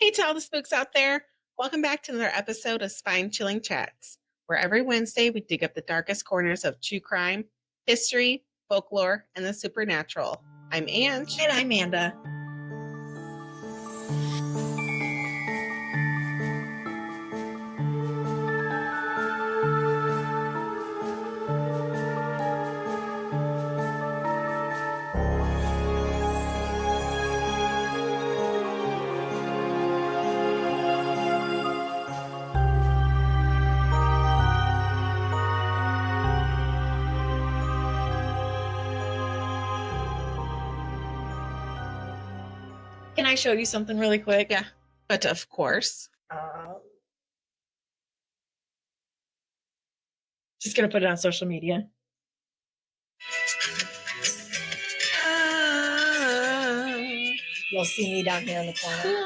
Hey to all the spooks out there. Welcome back to another episode of Spine-ChillingChats, where every Wednesday we dig up the darkest corners of true crime, history, folklore, and the supernatural. I'm Ange. And I'm Amanda. Can I show you something really quick? Yeah, but of course. Just going to put it on social media. You'll see me down here in the corner.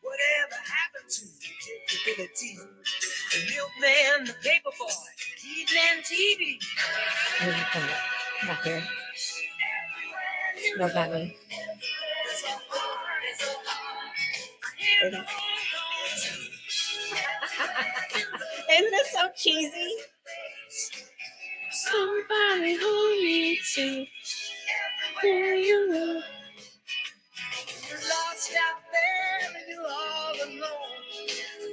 Whatever happened to the ability? The milkman, the paper boy, evening TV. Not here. No, not me. Isn't this so cheesy? Somebody hold me to where you love. You're lost out there and you're all alone.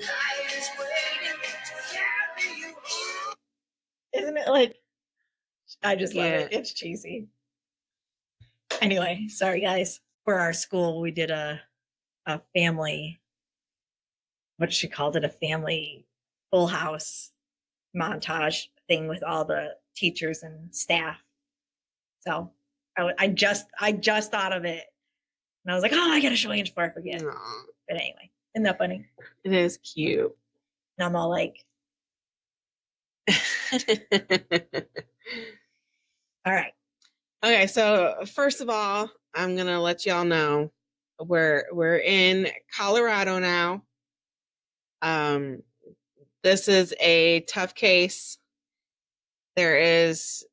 Night is waiting to carry you home. Isn't it like, I just love Yeah. it. It's cheesy. Anyway, sorry guys. For our school, we did a family, what she called it, a family full house montage thing with all the teachers and staff. So I just thought of it. And I was like, oh, I gotta show Ange before I forget. Aw, But anyway, isn't that funny? it is cute. And I'm all like, all right. Okay, so first of all, I'm gonna let y'all know we're in Colorado now. This is a tough case. There is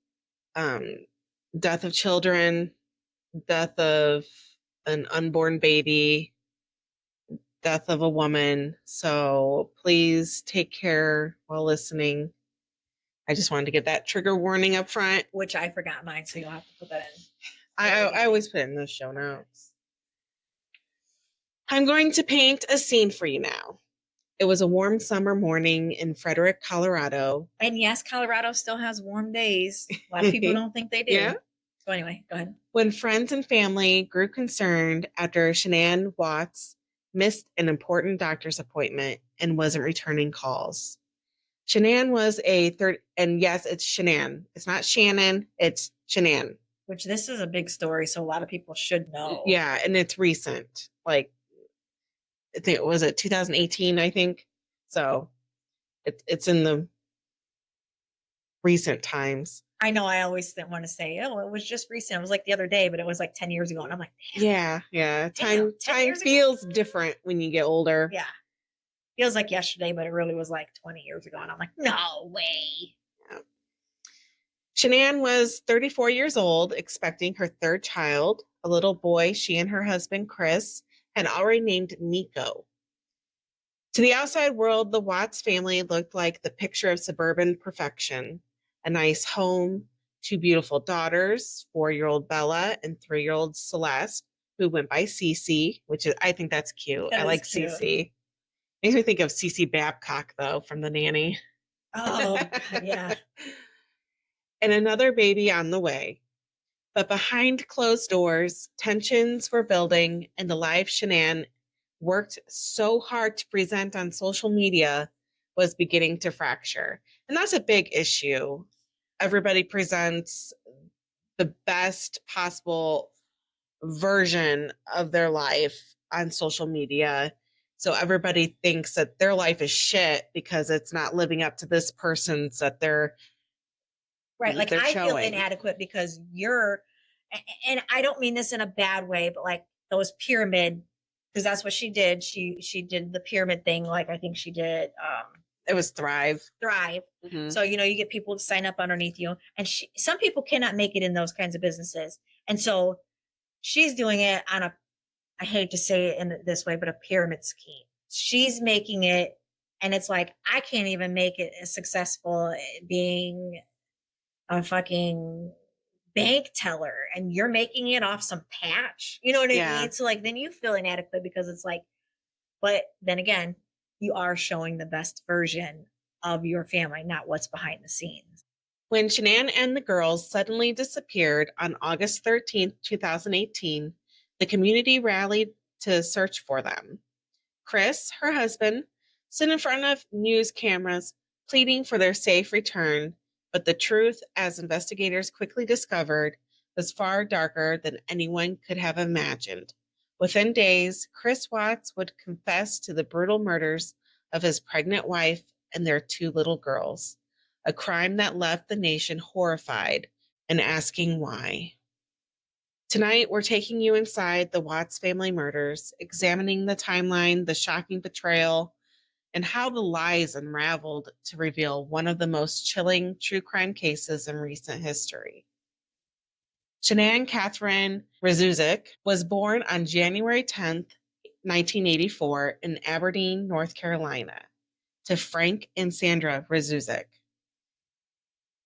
death of children, death of an unborn baby, death of a woman. So please take care while listening. I just wanted to get that trigger warning up front. Which I forgot mine, so you'll have to put that in. I always put it in the show notes. I'm going to paint a scene for you now. It was a warm summer morning in Frederick, Colorado. And yes, Colorado still has warm days. A lot of people don't think they do. Yeah. So anyway, go ahead. When friends and family grew concerned after Shanann Watts missed an important doctor's appointment and wasn't returning calls. Shanann was and yes, it's Shanann. It's not Shannon, it's Shanann. Which this is a big story, so a lot of people should know. Yeah, and it's recent. Like, I think it was 2018, I think. So it's in the recent times. I know I always want to say, oh, it was just recent. It was like the other day, but it was like 10 years ago. And I'm like, damn. Yeah. Damn, 10 Time years ago? feels different when you get older. Yeah. Feels like yesterday, but it really was like 20 years ago. And I'm like, no way. Yeah. Shanann was 34 years old, expecting her third child, a little boy she and her husband, Chris, had already named Nico. To the outside world, the Watts family looked like the picture of suburban perfection. A nice home, two beautiful daughters, 4-year-old Bella and 3-year-old Celeste, who went by Cece, which is, I think that's cute. That I is like cute. Cece. Makes me think of Cece Babcock, though, from The Nanny. Oh, yeah. And another baby on the way. But behind closed doors, tensions were building, and the life Shanann worked so hard to present on social media was beginning to fracture. And that's a big issue. Everybody presents the best possible version of their life on social media. So everybody thinks that their life is shit because it's not living up to this person's that they're Right. Like they're I feel showing. inadequate because and I don't mean this in a bad way, but like those pyramid, because that's what she did. She did the pyramid thing. Like I think she did It was Thrive. Mm-hmm. So, you get people to sign up underneath you. And some people cannot make it in those kinds of businesses. And so she's doing it on a, I hate to say it in this way, but a pyramid scheme. She's making it, and it's like, I can't even make it as successful being a fucking bank teller, and you're making it off some patch. You know what I mean? So like, then you feel inadequate because it's like, but then again, you are showing the best version of your family, not what's behind the scenes. When Shanann and the girls suddenly disappeared on August 13th, 2018, the community rallied to search for them. Chris, her husband, stood in front of news cameras pleading for their safe return, but the truth, as investigators quickly discovered, was far darker than anyone could have imagined. Within days, Chris Watts would confess to the brutal murders of his pregnant wife and their 2 little girls, a crime that left the nation horrified and asking why. Tonight, we're taking you inside the Watts family murders, examining the timeline, the shocking betrayal, and how the lies unraveled to reveal one of the most chilling true crime cases in recent history. Shanann Catherine Rzucek was born on January 10th, 1984 in Aberdeen, North Carolina, to Frank and Sandra Rzucek.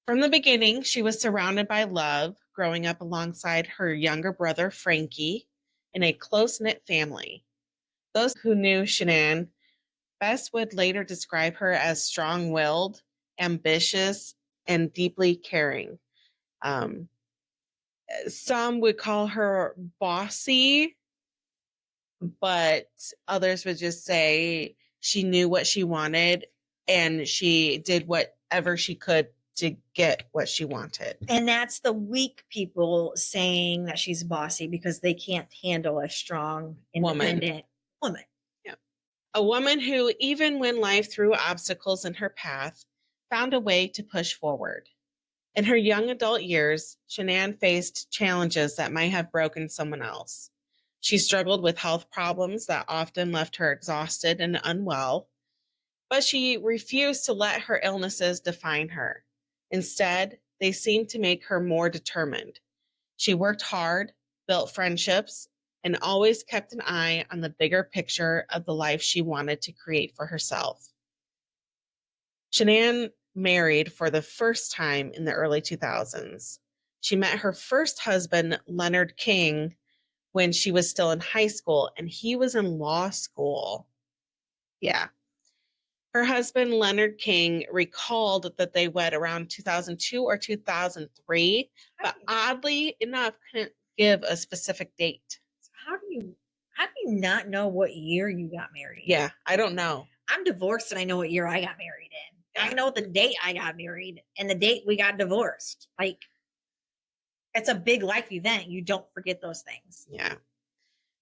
From the beginning, she was surrounded by love, growing up alongside her younger brother, Frankie, in a close-knit family. Those who knew Shanann best would later describe her as strong-willed, ambitious, and deeply caring. Some would call her bossy, but others would just say she knew what she wanted and she did whatever she could to get what she wanted. And that's the weak people saying that she's bossy because they can't handle a strong, independent woman. Yeah. A woman who, even when life threw obstacles in her path, found a way to push forward. In her young adult years, Shanann faced challenges that might have broken someone else. She struggled with health problems that often left her exhausted and unwell, but she refused to let her illnesses define her. Instead, they seemed to make her more determined. She worked hard, built friendships, and always kept an eye on the bigger picture of the life she wanted to create for herself. Shanann married for the first time in the early 2000s. She met her first husband, Leonard King, when she was still in high school, and he was in law school. Yeah. Her husband, Leonard King, recalled that they wed around 2002 or 2003, but oddly enough, couldn't give a specific date. How do you not know what year you got married? Yeah, I don't know. I'm divorced and I know what year I got married in. I know the date I got married and the date we got divorced. Like, it's a big life event. You don't forget those things. Yeah.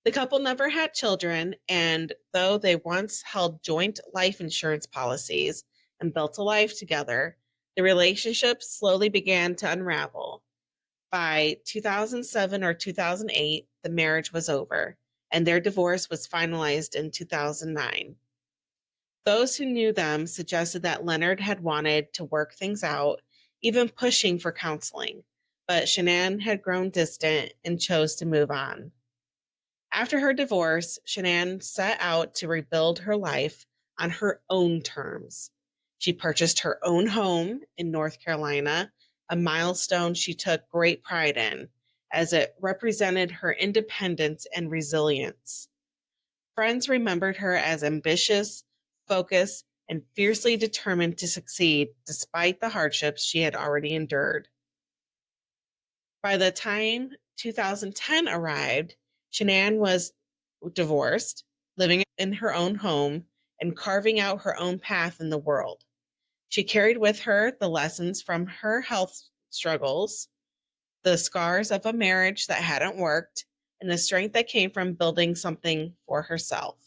The couple never had children, and though they once held joint life insurance policies and built a life together, the relationship slowly began to unravel. By 2007 or 2008, the marriage was over, and their divorce was finalized in 2009. Those who knew them suggested that Leonard had wanted to work things out, even pushing for counseling, but Shanann had grown distant and chose to move on. After her divorce, Shanann set out to rebuild her life on her own terms. She purchased her own home in North Carolina, a milestone she took great pride in, as it represented her independence and resilience. Friends remembered her as ambitious, focused, and fiercely determined to succeed despite the hardships she had already endured. By the time 2010 arrived, Shanann was divorced, living in her own home, and carving out her own path in the world. She carried with her the lessons from her health struggles, the scars of a marriage that hadn't worked, and the strength that came from building something for herself.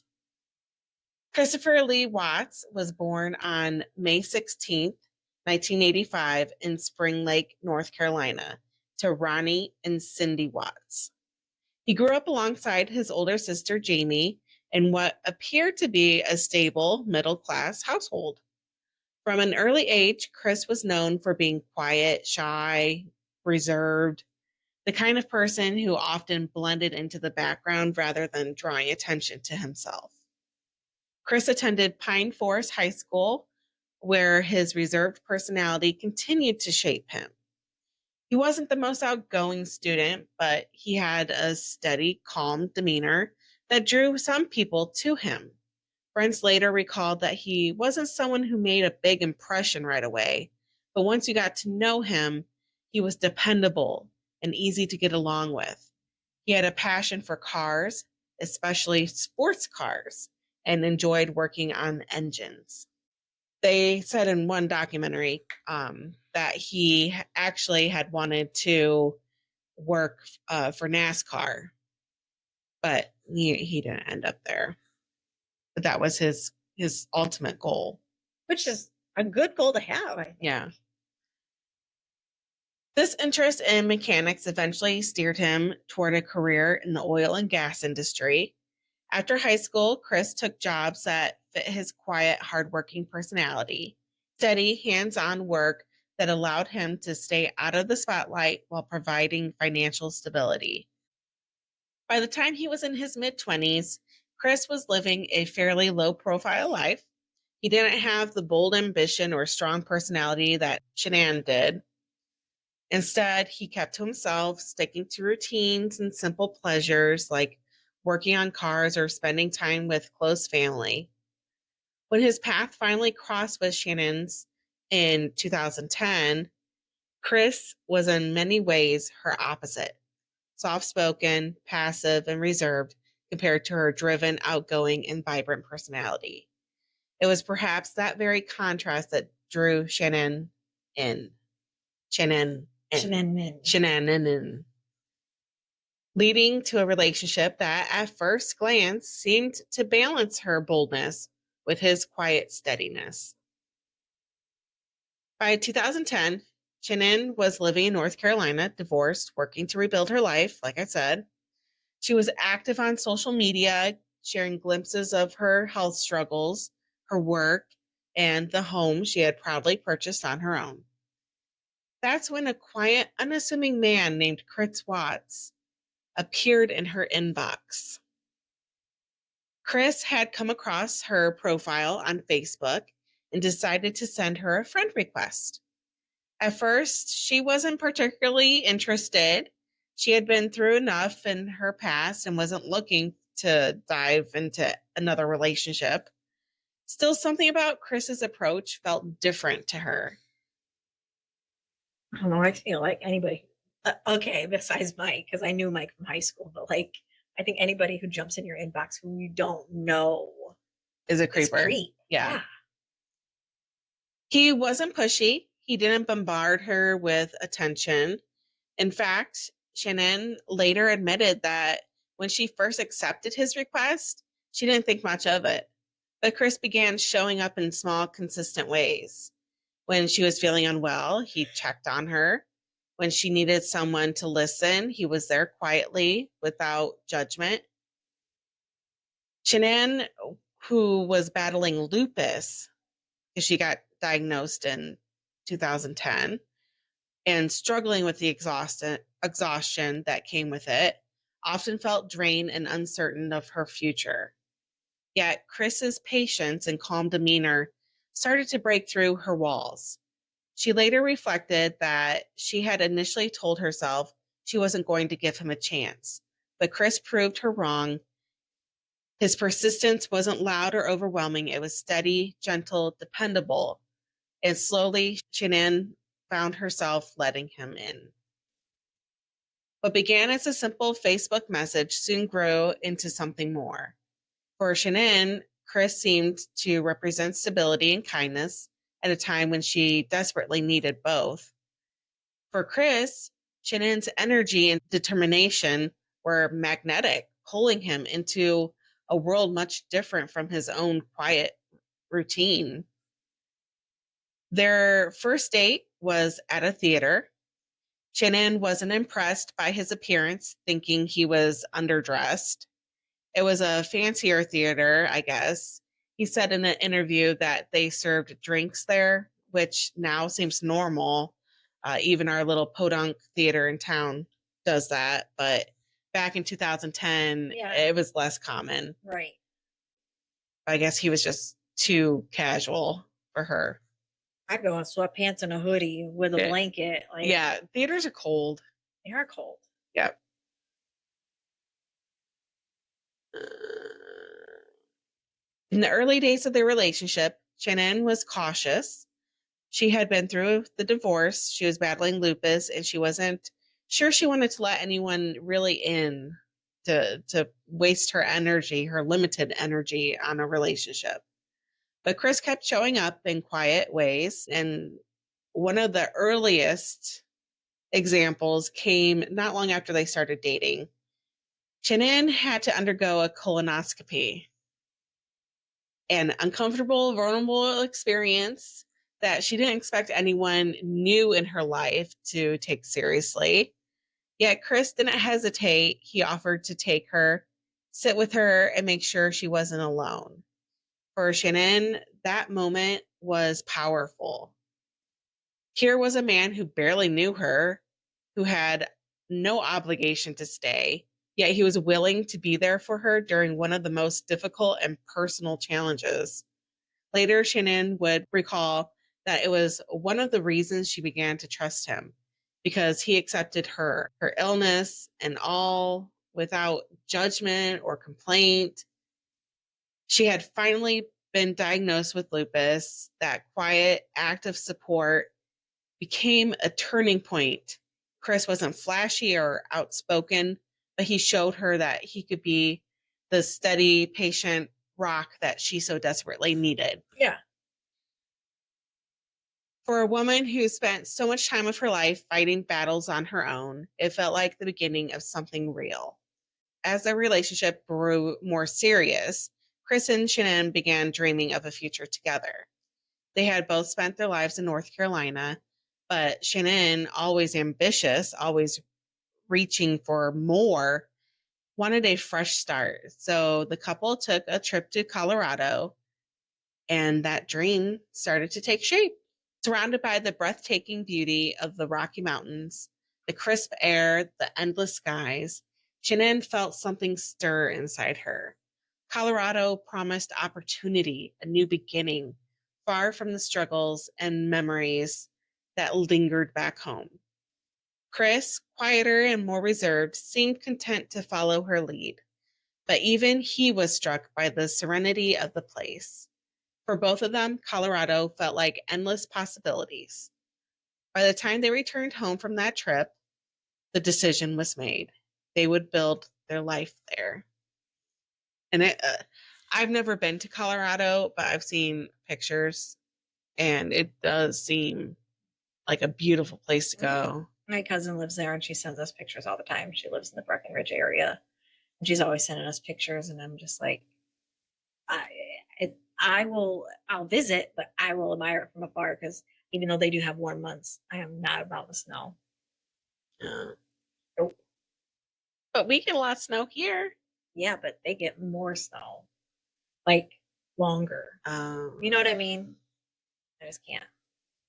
Christopher Lee Watts was born on May 16th, 1985 in Spring Lake, North Carolina, to Ronnie and Cindy Watts. He grew up alongside his older sister, Jamie, in what appeared to be a stable, middle-class household. From an early age, Chris was known for being quiet, shy, reserved. the kind of person who often blended into the background rather than drawing attention to himself. Chris attended Pine Forest High School, where his reserved personality continued to shape him. He wasn't the most outgoing student, but he had a steady, calm demeanor that drew some people to him. Friends later recalled that he wasn't someone who made a big impression right away, but once you got to know him, he was dependable and easy to get along with. He had a passion for cars, especially sports cars, and enjoyed working on engines. They said in one documentary that he actually had wanted to work for NASCAR, but he didn't end up there. But that was his ultimate goal. Which is a good goal to have, I think. Yeah. This interest in mechanics eventually steered him toward a career in the oil and gas industry. After high school, Chris took jobs that fit his quiet, hardworking personality, steady, hands-on work that allowed him to stay out of the spotlight while providing financial stability. By the time he was in his mid-20s, Chris was living a fairly low-profile life. He didn't have the bold ambition or strong personality that Shanann did. Instead, he kept to himself, sticking to routines and simple pleasures like working on cars or spending time with close family. When his path finally crossed with Shanann's in 2010, Chris was in many ways her opposite, soft-spoken, passive, and reserved compared to her driven, outgoing, and vibrant personality. It was perhaps that very contrast that drew Shanann in. Shanann, leading to a relationship that at first glance seemed to balance her boldness with his quiet steadiness. By 2010, Shanann was living in North Carolina, divorced, working to rebuild her life, like I said. She was active on social media, sharing glimpses of her health struggles, her work, and the home she had proudly purchased on her own. That's when a quiet, unassuming man named Chris Watts appeared in her inbox. Chris had come across her profile on Facebook and decided to send her a friend request. At first, she wasn't particularly interested. She had been through enough in her past and wasn't looking to dive into another relationship. Still, something about Chris's approach felt different to her. I don't know. I feel like anybody, okay, besides Mike, because I knew Mike from high school, but like, I think anybody who jumps in your inbox who you don't know Is a is creeper. creep. Yeah. He wasn't pushy. He didn't bombard her with attention. In fact, Shanann later admitted that when she first accepted his request, she didn't think much of it. But Chris began showing up in small, consistent ways. When she was feeling unwell, he checked on her. When she needed someone to listen, he was there quietly, without judgment. Shanann, who was battling lupus, because she got diagnosed in 2010, and struggling with the exhaustion that came with it, often felt drained and uncertain of her future. Yet Chris's patience and calm demeanor started to break through her walls. She later reflected that she had initially told herself she wasn't going to give him a chance, but Chris proved her wrong. His persistence wasn't loud or overwhelming. It was steady, gentle, dependable. And slowly, Shanann found herself letting him in. What began as a simple Facebook message soon grew into something more. For Shanann, Chris seemed to represent stability and kindness at a time when she desperately needed both. For Chris, Shanann's energy and determination were magnetic, pulling him into a world much different from his own quiet routine. Their first date was at a theater. Shanann wasn't impressed by his appearance, thinking he was underdressed. It was a fancier theater, I guess. He said in an interview that they served drinks there, which now seems normal. Even our little podunk theater in town does that, but back in 2010, Yeah. it was less common. Right. I guess he was just too casual for her. I'd go in sweatpants and a hoodie with a Yeah. blanket. Like, Yeah, theaters are cold. they are cold. Yep. In the early days of their relationship, Shanann was cautious. She had been through the divorce. She was battling lupus, and she wasn't sure she wanted to let anyone really in to waste her energy, her limited energy on a relationship. But Chris kept showing up in quiet ways, and one of the earliest examples came not long after they started dating. Shanann had to undergo a colonoscopy, an uncomfortable, vulnerable experience that she didn't expect anyone new in her life to take seriously. Yet Chris didn't hesitate. He offered to take her, sit with her, and make sure she wasn't alone. For Shanann, that moment was powerful. Here was a man who barely knew her, who had no obligation to stay, yet he was willing to be there for her during one of the most difficult and personal challenges. Later, Shanann would recall that it was one of the reasons she began to trust him, because he accepted her illness, and all without judgment or complaint. She had finally been diagnosed with lupus. That quiet act of support became a turning point. Chris wasn't flashy or outspoken, but he showed her that he could be the steady, patient rock that she so desperately needed. Yeah. For a woman who spent so much time of her life fighting battles on her own, it felt like the beginning of something real. As their relationship grew more serious, Chris and Shanann began dreaming of a future together. They had both spent their lives in North Carolina, but Shanann, always ambitious, always reaching for more, wanted a fresh start. So the couple took a trip to Colorado, and that dream started to take shape. Surrounded by the breathtaking beauty of the Rocky Mountains, the crisp air, the endless skies, Shanann felt something stir inside her. Colorado promised opportunity, a new beginning, far from the struggles and memories that lingered back home. Chris, quieter and more reserved, seemed content to follow her lead, but even he was struck by the serenity of the place. For both of them, Colorado felt like endless possibilities. By the time they returned home from that trip, the decision was made. They would build their life there. And I've never been to Colorado, but I've seen pictures, and it does seem like a beautiful place to go. My cousin lives there and she sends us pictures all the time. She lives in the Breckenridge area. And she's always sending us pictures, and I'm just like, I'll visit, but I will admire it from afar, because even though they do have warm months, I am not about the snow. Nope. But we get a lot of snow here. Yeah, but they get more snow, like longer. You know what I mean? I just can't.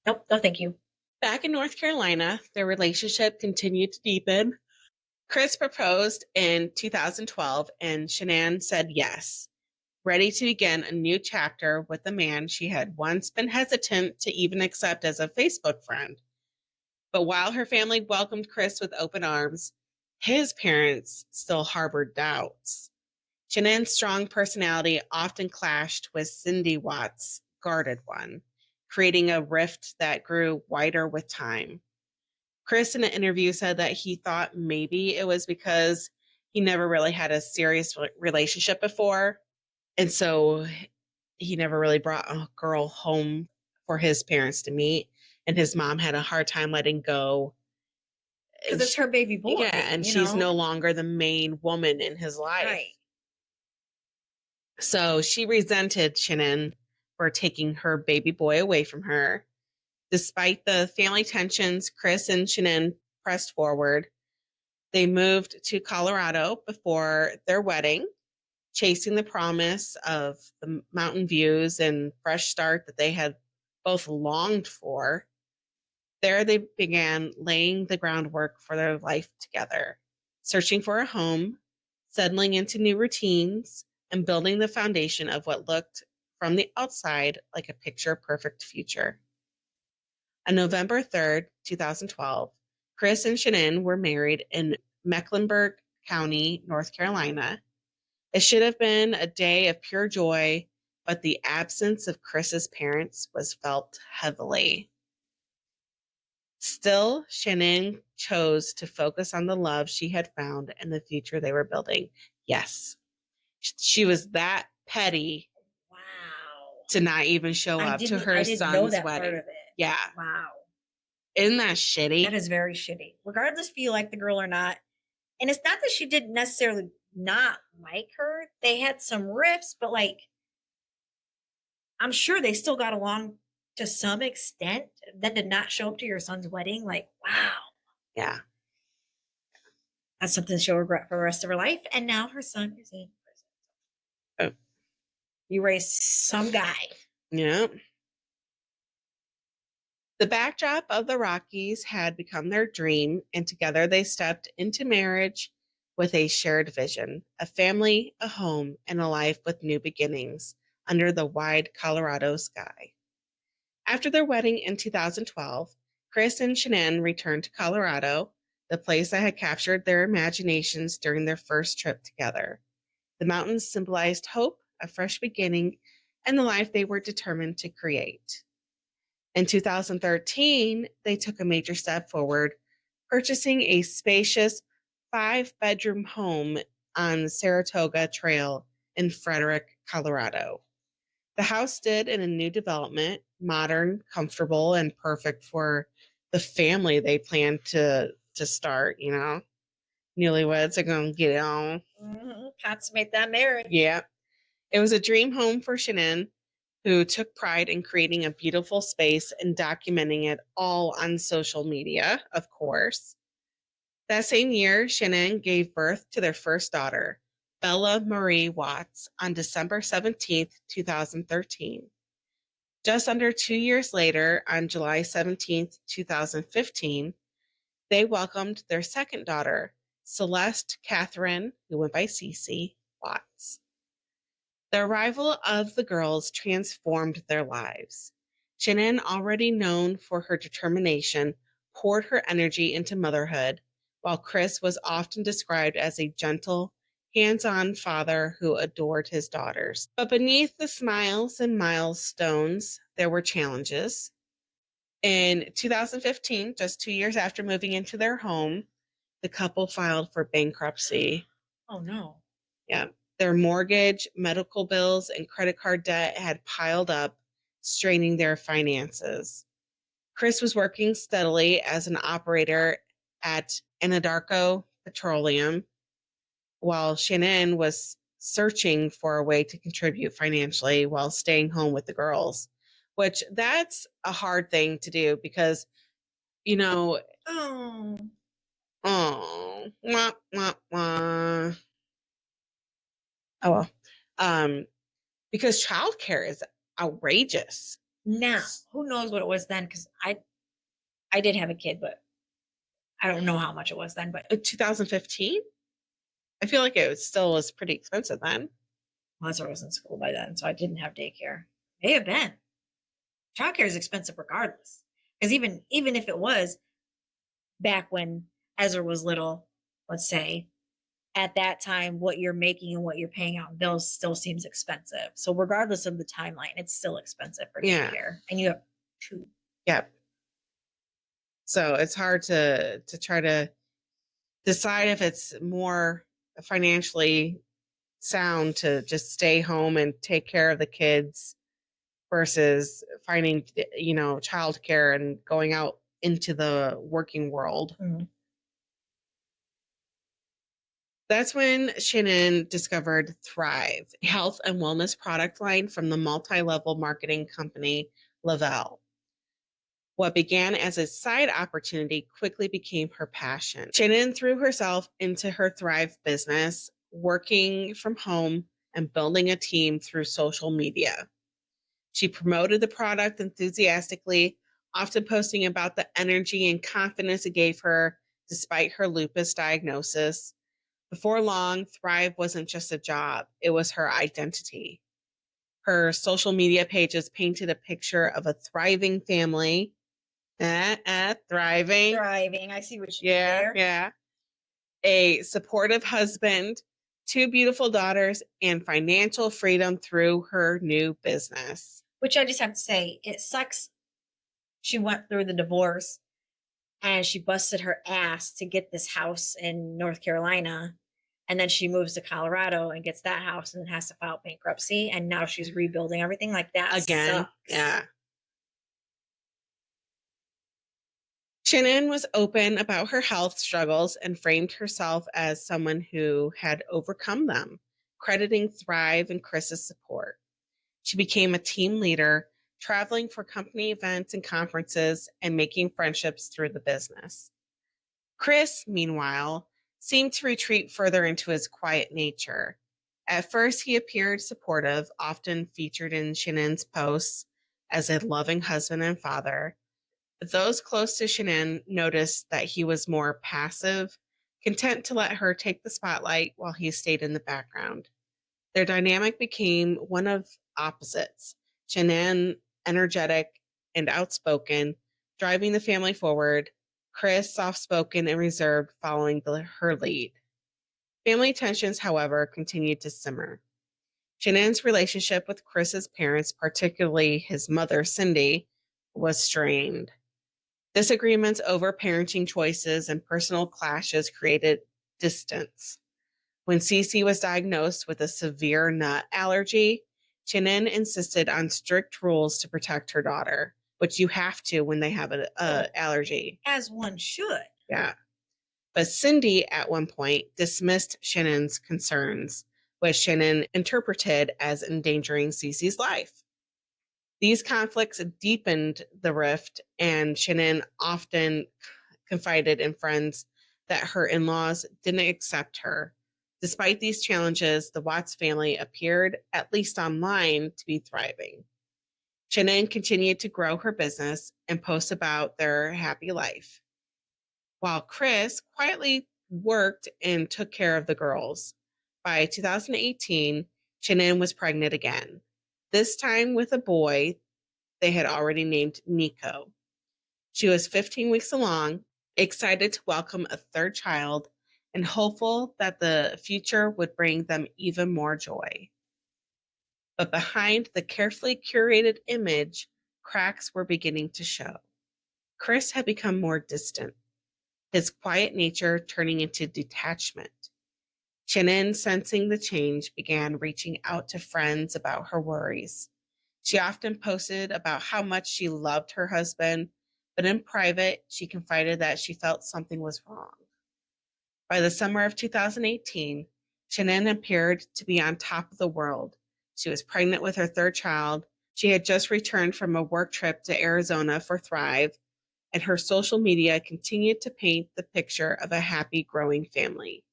Nope, no, thank you. Back in North Carolina, their relationship continued to deepen. Chris proposed in 2012, and Shanann said yes, ready to begin a new chapter with a man she had once been hesitant to even accept as a Facebook friend. But while her family welcomed Chris with open arms, his parents still harbored doubts. Shanann's strong personality often clashed with Cindy Watts' guarded one, creating a rift that grew wider with time. Chris, in an interview, said that he thought maybe it was because he never really had a serious relationship before. And so he never really brought a girl home for his parents to meet. And his mom had a hard time letting go. Because it's her baby boy. Yeah, and she's no longer the main woman in his life. Right. So she resented Shanann for taking her baby boy away from her. Despite the family tensions, Chris and Shanann pressed forward. They moved to Colorado before their wedding, chasing the promise of the mountain views and fresh start that they had both longed for. There they began laying the groundwork for their life together, searching for a home, settling into new routines, and building the foundation of what looked from the outside like a picture-perfect future. On November 3rd, 2012, Chris and Shanann were married in Mecklenburg County, North Carolina. It should have been a day of pure joy, but the absence of Chris's parents was felt heavily. Still, Shanann chose to focus on the love she had found and the future they were building. Yes, she was that petty Wow. to not even show up to her I didn't know son's that wedding. part of it. Yeah. Wow. Isn't that shitty? That is very shitty. Regardless if you like the girl or not. And it's not that she didn't necessarily not like her. They had some riffs, but like, I'm sure they still got along to some extent. Then to not show up to your son's wedding, like, wow. Yeah. That's something she'll regret for the rest of her life. And now her son is in prison. Oh. You raised some guy. Yeah. The backdrop of the Rockies had become their dream, and together they stepped into marriage with a shared vision, a family, a home, and a life with new beginnings under the wide Colorado sky. After their wedding in 2012, Chris and Shanann returned to Colorado, the place that had captured their imaginations during their first trip together. The mountains symbolized hope, a fresh beginning, and the life they were determined to create. In 2013, they took a major step forward, purchasing a spacious 5-bedroom home on the Saratoga Trail in Frederick, Colorado. The house stood in a new development, modern, comfortable, and perfect for the family they planned to start, you know. Newlyweds are going to get it on. Consummate that marriage. Yeah. It was a dream home for Shanann, who took pride in creating a beautiful space and documenting it all on social media, of course. That same year, Shanann gave birth to their first daughter, Bella Marie Watts, on December 17th, 2013. Just under 2 years later, on July 17th, 2015, they welcomed their second daughter, Celeste Catherine, who went by Cece Watts. The arrival of the girls transformed their lives. Shanann, already known for her determination, poured her energy into motherhood, while Chris was often described as a gentle, hands-on father who adored his daughters. But beneath the smiles and milestones, there were challenges. In 2015, just 2 years after moving into their home, the couple filed for bankruptcy. Oh, no. Yeah. Their mortgage, medical bills, and credit card debt had piled up, straining their finances. Chris was working steadily as an operator at Anadarko Petroleum, while Shanann was searching for a way to contribute financially while staying home with the girls, which that's a hard thing to do because, you know, wah, wah, wah. Oh, well. Because childcare is outrageous. Now, who knows what it was then? Because I did have a kid, but I don't know how much it was then. But 2015? I feel like it still was pretty expensive then. Lazar was in school by then, so I didn't have daycare. May have been. Childcare is expensive regardless. Because even if it was back when Ezra was little, let's say, at that time, what you're making and what you're paying out in bills still seems expensive. So regardless of the timeline, it's still expensive for daycare. And you have two. Yep. So it's hard to try to decide if it's more financially sound to just stay home and take care of the kids versus finding, childcare and going out into the working world. Mm-hmm. That's when Shanann discovered Thrive, a health and wellness product line from the multi-level marketing company Lavelle. What began as a side opportunity quickly became her passion. Shanann threw herself into her Thrive business, working from home and building a team through social media. She promoted the product enthusiastically often posting about the energy and confidence it gave her despite her lupus diagnosis. Before long, Thrive wasn't just a job, it was her identity. Her social media pages painted a picture of a thriving family. Thriving. Thriving. I see what you did Yeah, there. yeah. A supportive husband, 2 beautiful daughters, and financial freedom through her new business. Which I just have to say, it sucks. She went through the divorce and she busted her ass to get this house in North Carolina. And then she moves to Colorado and gets that house and has to file bankruptcy. And now she's rebuilding everything. Like that Again, sucks. yeah. Shanann was open about her health struggles and framed herself as someone who had overcome them, crediting Thrive and Chris's support. She became a team leader, traveling for company events and conferences and making friendships through the business. Chris, meanwhile, seemed to retreat further into his quiet nature. At first, he appeared supportive, often featured in Shanann's posts as a loving husband and father. But those close to Shanann noticed that he was more passive, content to let her take the spotlight while he stayed in the background. Their dynamic became one of opposites. Shanann, energetic and outspoken, driving the family forward. Chris, soft-spoken and reserved, following her lead. Family tensions, however, continued to simmer. Shanann's relationship with Chris's parents, particularly his mother, Cindy, was strained. Disagreements over parenting choices and personal clashes created distance. When Cece was diagnosed with a severe nut allergy, Shanann insisted on strict rules to protect her daughter, which you have to when they have an allergy. As one should. Yeah. But Cindy, at one point, dismissed Shannon's concerns, which Shanann interpreted as endangering Cece's life. These conflicts deepened the rift, and Shanann often confided in friends that her in-laws didn't accept her. Despite these challenges, the Watts family appeared, at least online, to be thriving. Shanann continued to grow her business and post about their happy life, while Chris quietly worked and took care of the girls. By 2018, Shanann was pregnant again, this time with a boy they had already named Nico. She was 15 weeks along, excited to welcome a third child and hopeful that the future would bring them even more joy. But behind the carefully curated image, cracks were beginning to show. Chris had become more distant, his quiet nature turning into detachment. Shanann, sensing the change, began reaching out to friends about her worries. She often posted about how much she loved her husband, but in private, she confided that she felt something was wrong. By the summer of 2018, Shanann appeared to be on top of the world. She was pregnant with her third child. She had just returned from a work trip to Arizona for Thrive, and her social media continued to paint the picture of a happy, growing family.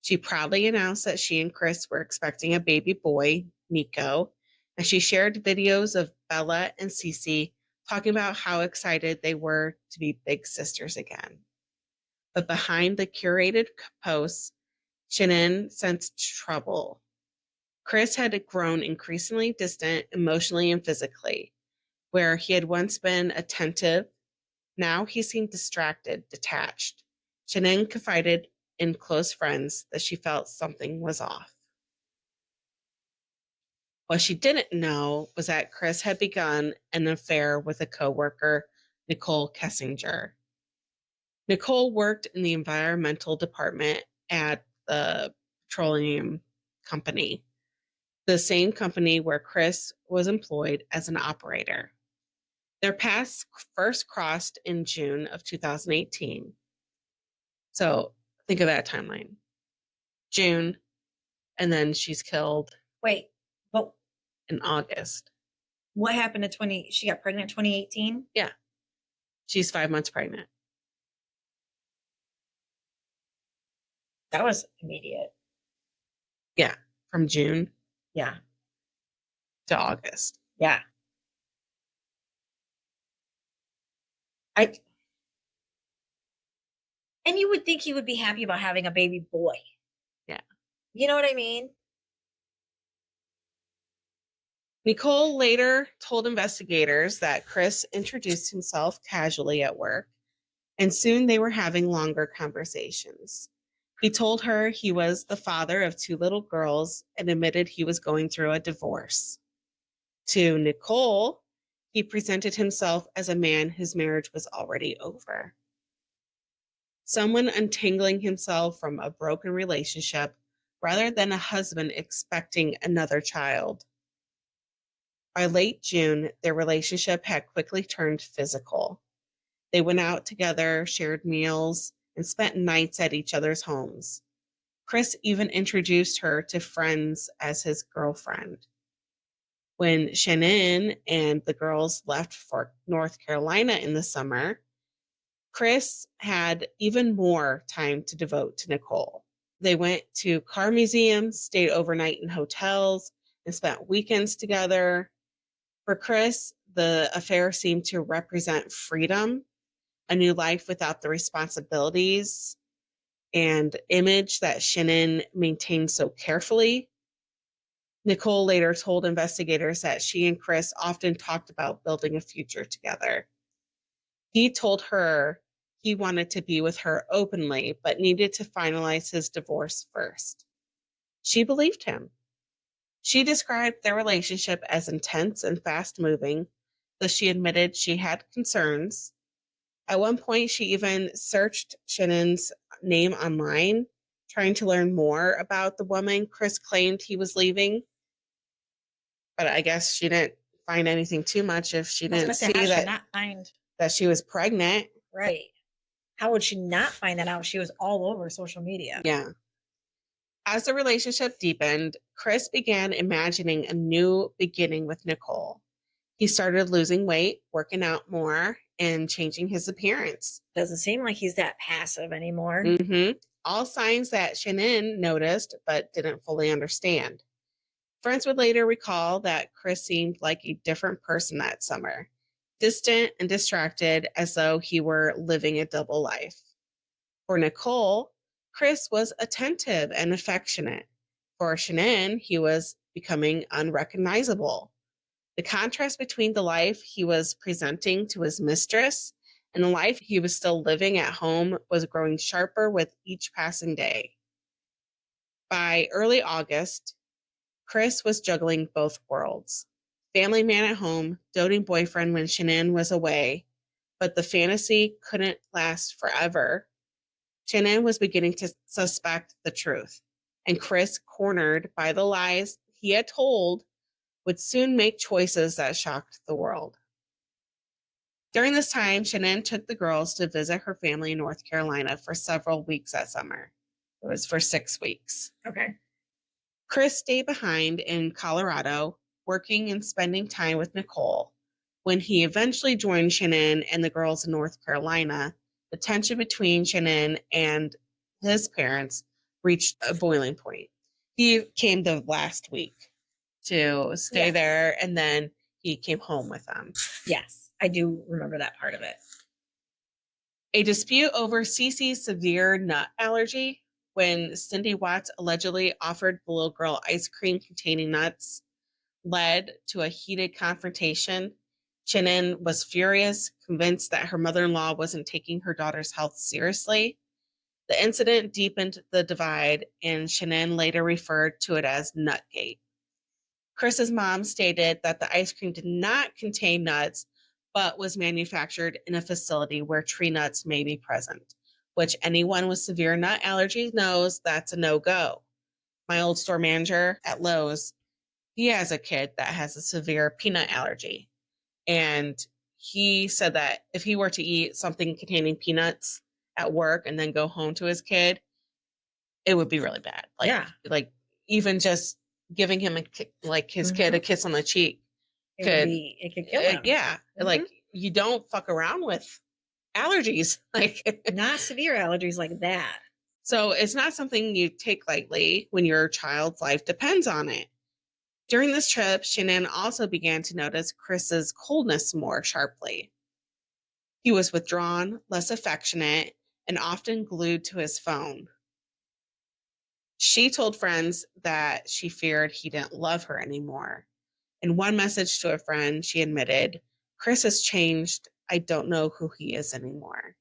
She proudly announced that she and Chris were expecting a baby boy, Nico, and she shared videos of Bella and Cece talking about how excited they were to be big sisters again. But behind the curated posts, Shanann sensed trouble. Chris had grown increasingly distant emotionally and physically. Where he had once been attentive, now he seemed distracted, detached. Shanann confided in close friends that she felt something was off. What she didn't know was that Chris had begun an affair with a coworker, Nicole Kessinger. Nicole worked in the environmental department at the petroleum company, the same company where Chris was employed as an operator. Their paths first crossed in June of 2018. So think of that timeline. June, and then she's killed Wait, but in August. what happened to she got pregnant in 2018? Yeah. She's 5 months pregnant. That was immediate. Yeah. From June Yeah. to August. Yeah. And you would think he would be happy about having a baby boy. Yeah. You know what I mean? Nicole later told investigators that Chris introduced himself casually at work, and soon they were having longer conversations. He told her he was the father of 2 little girls and admitted he was going through a divorce. To Nicole, he presented himself as a man whose marriage was already over. Someone untangling himself from a broken relationship rather than a husband expecting another child. By late June, their relationship had quickly turned physical. They went out together, shared meals, and spent nights at each other's homes. Chris even introduced her to friends as his girlfriend. When Shanann and the girls left for North Carolina in the summer, Chris had even more time to devote to Nicole. They went to car museums, stayed overnight in hotels, and spent weekends together. For Chris, the affair seemed to represent freedom, a new life without the responsibilities and image that Shanann maintained so carefully. Nicole later told investigators that she and Chris often talked about building a future together. He told her he wanted to be with her openly, but needed to finalize his divorce first. She believed him. She described their relationship as intense and fast-moving, though she admitted she had concerns. At one point, she even searched Shannon's name online, trying to learn more about the woman Chris claimed he was leaving. But I guess she didn't find anything too much if she didn't see that she was pregnant. Right. How would she not find that out? She was all over social media. Yeah. As the relationship deepened, Chris began imagining a new beginning with Nicole. He started losing weight, working out more, and changing his appearance. Doesn't seem like he's that passive anymore. All signs that Shanann noticed but didn't fully understand. Friends would later recall that Chris seemed like a different person that summer, distant and distracted, as though he were living a double life. For Nicole, Chris was attentive and affectionate. For Shanann, he was becoming unrecognizable. The contrast between the life he was presenting to his mistress and the life he was still living at home was growing sharper with each passing day. By early August, Chris was juggling both worlds. Family man at home, doting boyfriend when Shanann was away, but the fantasy couldn't last forever. Shanann was beginning to suspect the truth, and Chris, cornered by the lies he had told, would soon make choices that shocked the world. During this time, Shanann took the girls to visit her family in North Carolina for several weeks that summer. It was for 6 weeks. Okay. Chris stayed behind in Colorado, working and spending time with Nicole. When he eventually joined Shanann and the girls in North Carolina, the tension between Shanann and his parents reached a boiling point. He came the last week to stay there, and then he came home with them. Yes, I do remember that part of it. A dispute over Cece's severe nut allergy, when Cindy Watts allegedly offered the little girl ice cream containing nuts, led to a heated confrontation. Shanann was furious, convinced that her mother-in-law wasn't taking her daughter's health seriously. The incident deepened the divide, and Shanann later referred to it as Nutgate. Chris's mom stated that the ice cream did not contain nuts, but was manufactured in a facility where tree nuts may be present, which anyone with severe nut allergies knows that's a no-go. My old store manager at Lowe's, he has a kid that has a severe peanut allergy. And he said that if he were to eat something containing peanuts at work and then go home to his kid, it would be really bad. Like even just giving him his kid a kiss on the cheek it could kill him. Like you don't fuck around with allergies. Like not severe allergies like that. So it's not something you take lightly when your child's life depends on it. During this trip, Shanann also began to notice Chris's coldness more sharply. He was withdrawn, less affectionate, and often glued to his phone. She told friends that she feared he didn't love her anymore. In one message to a friend, she admitted, "Chris has changed. I don't know who he is anymore."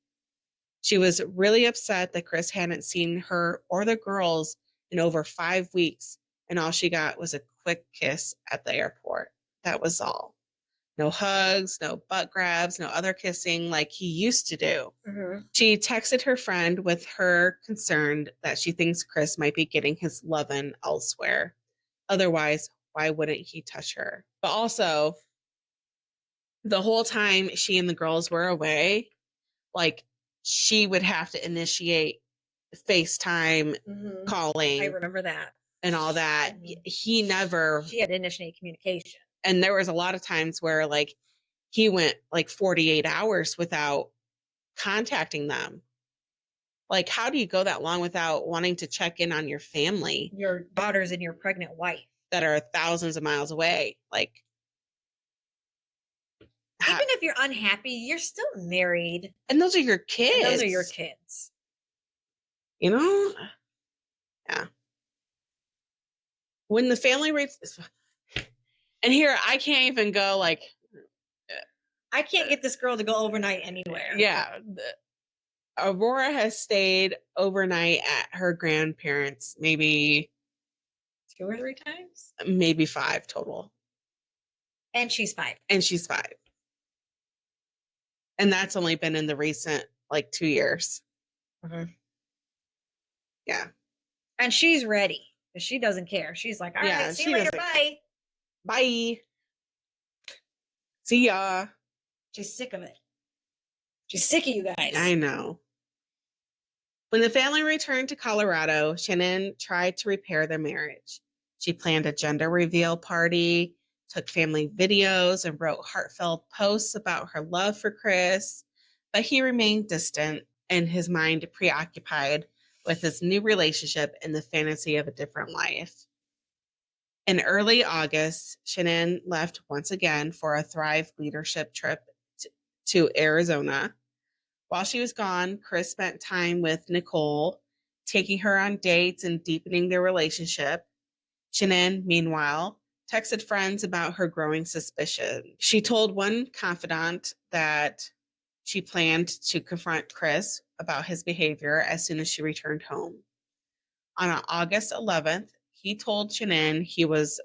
She was really upset that Chris hadn't seen her or the girls in over 5 weeks, and all she got was a quick kiss at the airport. That was all. No hugs, no butt grabs, no other kissing like he used to do. Mm-hmm. She texted her friend with her concerned that she thinks Chris might be getting his lovin' elsewhere. Otherwise, why wouldn't he touch her? But also, the whole time she and the girls were away, like, she would have to initiate FaceTime Mm-hmm. calling. I remember that. And all that. Mm-hmm. He never. She had to initiate communication. And there was a lot of times where, like, he went like 48 hours without contacting them. Like, how do you go that long without wanting to check in on your family? Your daughters and your pregnant wife. That are thousands of miles away. Like, even if you're unhappy, you're still married. And those are your kids. And those are your kids. You know? Yeah. When the family rates, and here I can't even go, like, I can't get this girl to go overnight anywhere. Yeah. Aurora has stayed overnight at her grandparents' maybe 2 or 3 times? Maybe 5 total. And she's 5. And she's 5. And that's only been in the recent, like, 2 years. Mm-hmm. Yeah. And she's ready. Because she doesn't care. She's like, all right, see you later. Bye. Bye. See ya. She's sick of it. She's sick of you guys. I know. When the family returned to Colorado, Shanann tried to repair their marriage. She planned a gender reveal party, took family videos, and wrote heartfelt posts about her love for Chris, but he remained distant and his mind preoccupied with his new relationship and the fantasy of a different life. In early August, Shanann left once again for a Thrive leadership trip to Arizona. While she was gone, Chris spent time with Nicole, taking her on dates and deepening their relationship. Shanann, meanwhile, texted friends about her growing suspicion. She told one confidant that she planned to confront Chris about his behavior as soon as she returned home. On August 11th, he told Shanann he was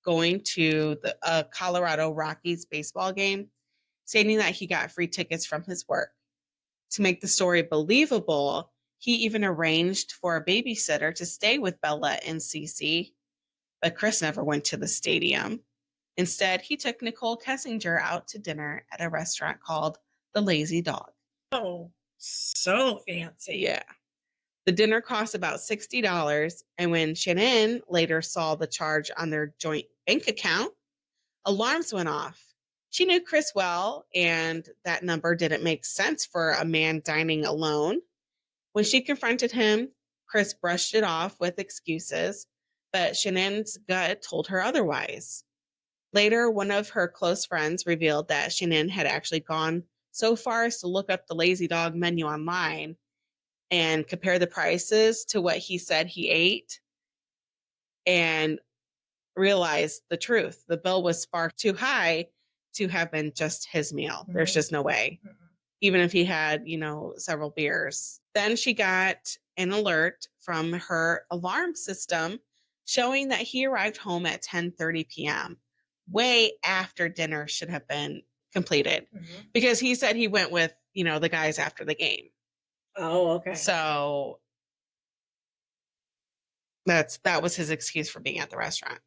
going to the Colorado Rockies baseball game, stating that he got free tickets from his work. To make the story believable, he even arranged for a babysitter to stay with Bella and Cece, but Chris never went to the stadium. Instead, he took Nicole Kessinger out to dinner at a restaurant called The Lazy Dog. Oh, so fancy. Yeah. The dinner cost about $60, and when Shanann later saw the charge on their joint bank account, alarms went off. She knew Chris well, and that number didn't make sense for a man dining alone. When she confronted him, Chris brushed it off with excuses, but Shanann's gut told her otherwise. Later, one of her close friends revealed that Shanann had actually gone so far as to look up the Lazy Dog menu online and compare the prices to what he said he ate and realized the truth. The bill was far too high to have been just his meal. Mm-hmm. There's just no way. Mm-hmm. Even if he had, several beers. Then she got an alert from her alarm system showing that he arrived home at 10:30 p.m., way after dinner should have been completed. Mm-hmm. Because he said he went with, the guys after the game. Oh, okay. So that was his excuse for being at the restaurant.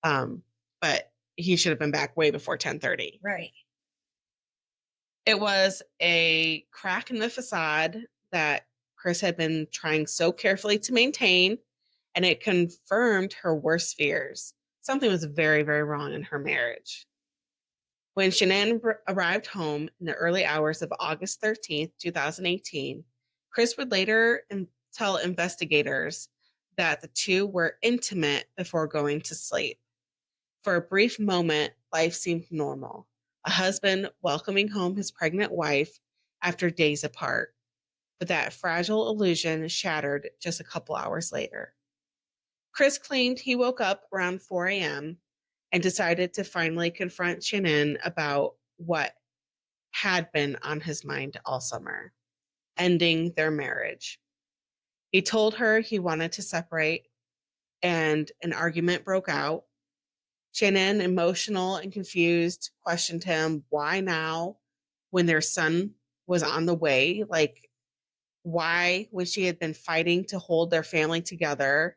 But he should have been back way before 10:30. Right. It was a crack in the facade that Chris had been trying so carefully to maintain, and it confirmed her worst fears. Something was very, very wrong in her marriage. When Shanann arrived home in the early hours of August 13th, 2018, Chris would later tell investigators that the two were intimate before going to sleep. For a brief moment, life seemed normal. a husband welcoming home his pregnant wife after days apart. But that fragile illusion shattered just a couple hours later. Chris claimed he woke up around 4 a.m. and decided to finally confront Shanann about what had been on his mind all summer, ending their marriage. He told her he wanted to separate, and an argument broke out. Shanann, emotional and confused, questioned him why now when their son was on the way. Like, why, when she had been fighting to hold their family together,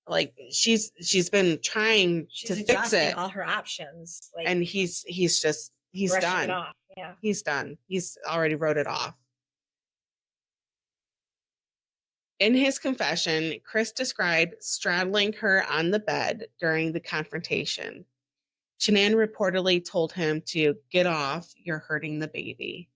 like she's been trying to fix it, all her options, like, and he's brushing done. it off. Yeah, He's done. He's already wrote it off. In his confession, Chris described straddling her on the bed during the confrontation. Shanann reportedly told him to get off, you're hurting the baby.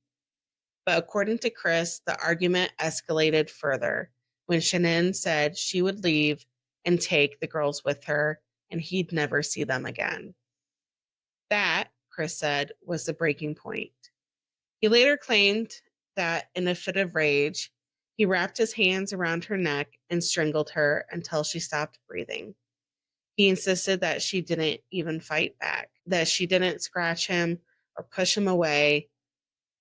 But according to Chris, the argument escalated further when Shanann said she would leave and take the girls with her and he'd never see them again. That, Chris said, was the breaking point. He later claimed that in a fit of rage, he wrapped his hands around her neck and strangled her until she stopped breathing. He insisted that she didn't even fight back, that she didn't scratch him or push him away,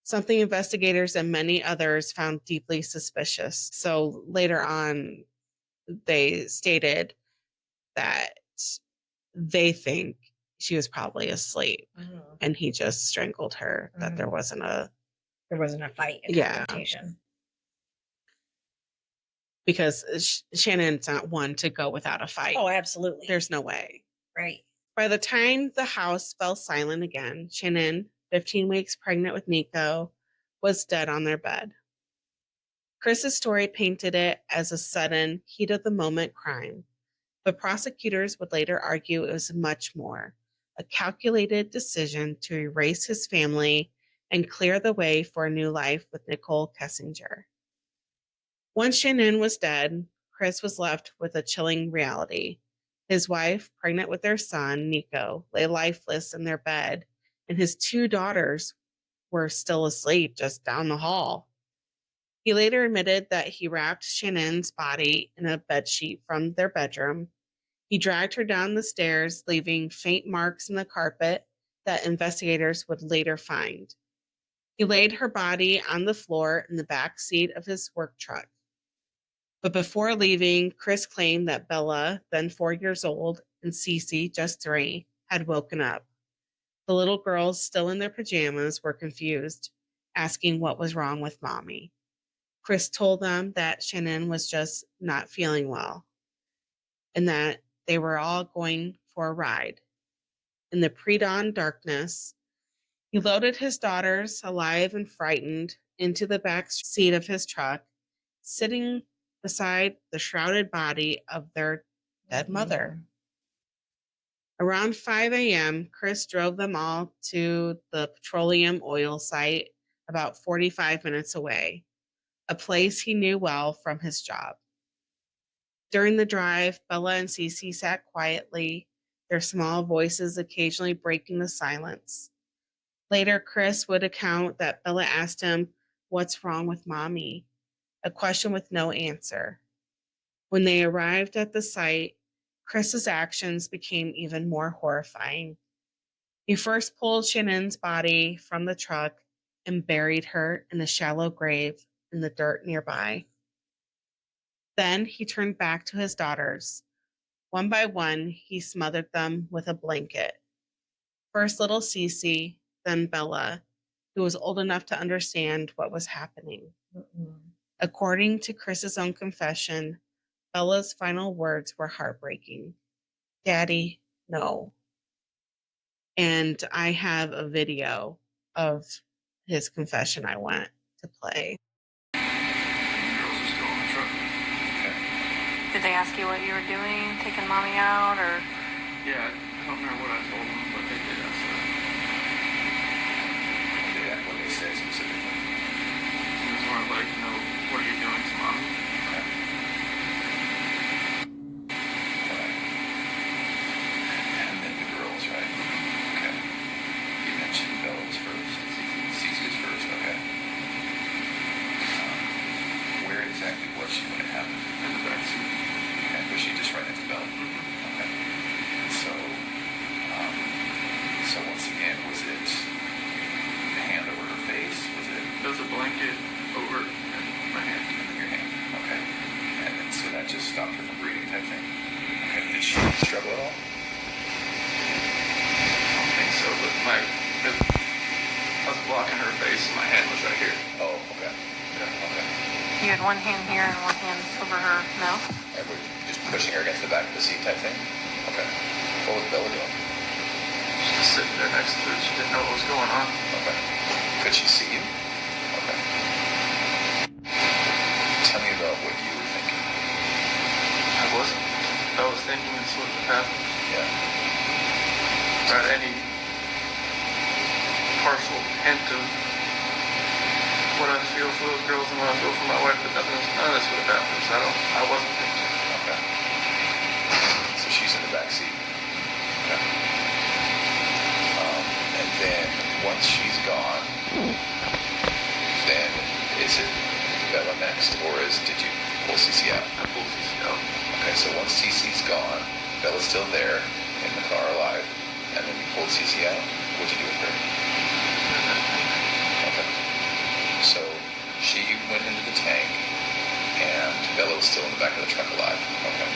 something investigators and many others found deeply suspicious. So later on, they stated that they think she was probably asleep and he just strangled her, that there wasn't a fight, confrontation. Because Shannon's not one to go without a fight. Oh, absolutely. There's no way. Right. By the time the house fell silent again, Shanann, 15 weeks pregnant with Nico, was dead on their bed. Chris's story painted it as a sudden, heat-of-the-moment crime, but prosecutors would later argue it was much more, a calculated decision to erase his family and clear the way for a new life with Nicole Kessinger. Once Shanann was dead, Chris was left with a chilling reality. His wife, pregnant with their son, Nico, lay lifeless in their bed, and his 2 daughters were still asleep just down the hall. He later admitted that he wrapped Shannon's body in a bedsheet from their bedroom. He dragged her down the stairs, leaving faint marks in the carpet that investigators would later find. He laid her body on the floor in the back seat of his work truck. But before leaving, Chris claimed that Bella, then 4 years old, and Cece, just 3, had woken up. The little girls, still in their pajamas, were confused, asking what was wrong with Mommy. Chris told them that Shanann was just not feeling well, and that they were all going for a ride. In the pre-dawn darkness, he loaded his daughters, alive and frightened, into the back seat of his truck, sitting beside the shrouded body of their dead mother. Around 5 a.m., Chris drove them all to the petroleum oil site about 45 minutes away, a place he knew well from his job. During the drive, Bella and Cece sat quietly, their small voices occasionally breaking the silence. Later, Chris would account that Bella asked him, "What's wrong with Mommy?" a question with no answer. When they arrived at the site, Chris's actions became even more horrifying. He first pulled Shannon's body from the truck and buried her in a shallow grave in the dirt nearby. Then he turned back to his daughters. One by one, he smothered them with a blanket. First little Cece, then Bella, who was old enough to understand what was happening. According to Chris's own confession, Bella's final words were heartbreaking. "Daddy, no." And I have a video of his confession I want to play. Did they ask you what you were doing, taking Mommy out, or? Yeah, I don't remember what I told them, but they did ask that. What did they say specifically? It was more like, what are you doing to Mom? Okay. Right. And then the girls, right? Okay. You mentioned Bella anything. Okay. Did she struggle at all? I don't think so, but I was blocking her face and my hand was right here. Oh, okay. Yeah. Okay. You had one hand here and one hand over her mouth. And were you just pushing her against the back of the seat type thing? Okay. What was Bella doing? She was sitting there next to it. She didn't know what was going on. Okay. Could she see you? Okay. Tell me about what you were thinking. I wasn't. I was thinking this wouldn't have happened. Yeah. Without any partial hint of what I feel for those girls and what I feel for my wife, but none of this would have happened. So I wasn't thinking. Okay. So she's in the back seat. Okay. And then once she's gone, then is it Bella next, or did you pull Cece out? I pulled CC out. Okay, so once Cece's gone, Bella's still there in the car alive, and then you pulled Cece out. What'd you do with her? Okay. So she went into the tank, and Bella was still in the back of the truck alive. Okay.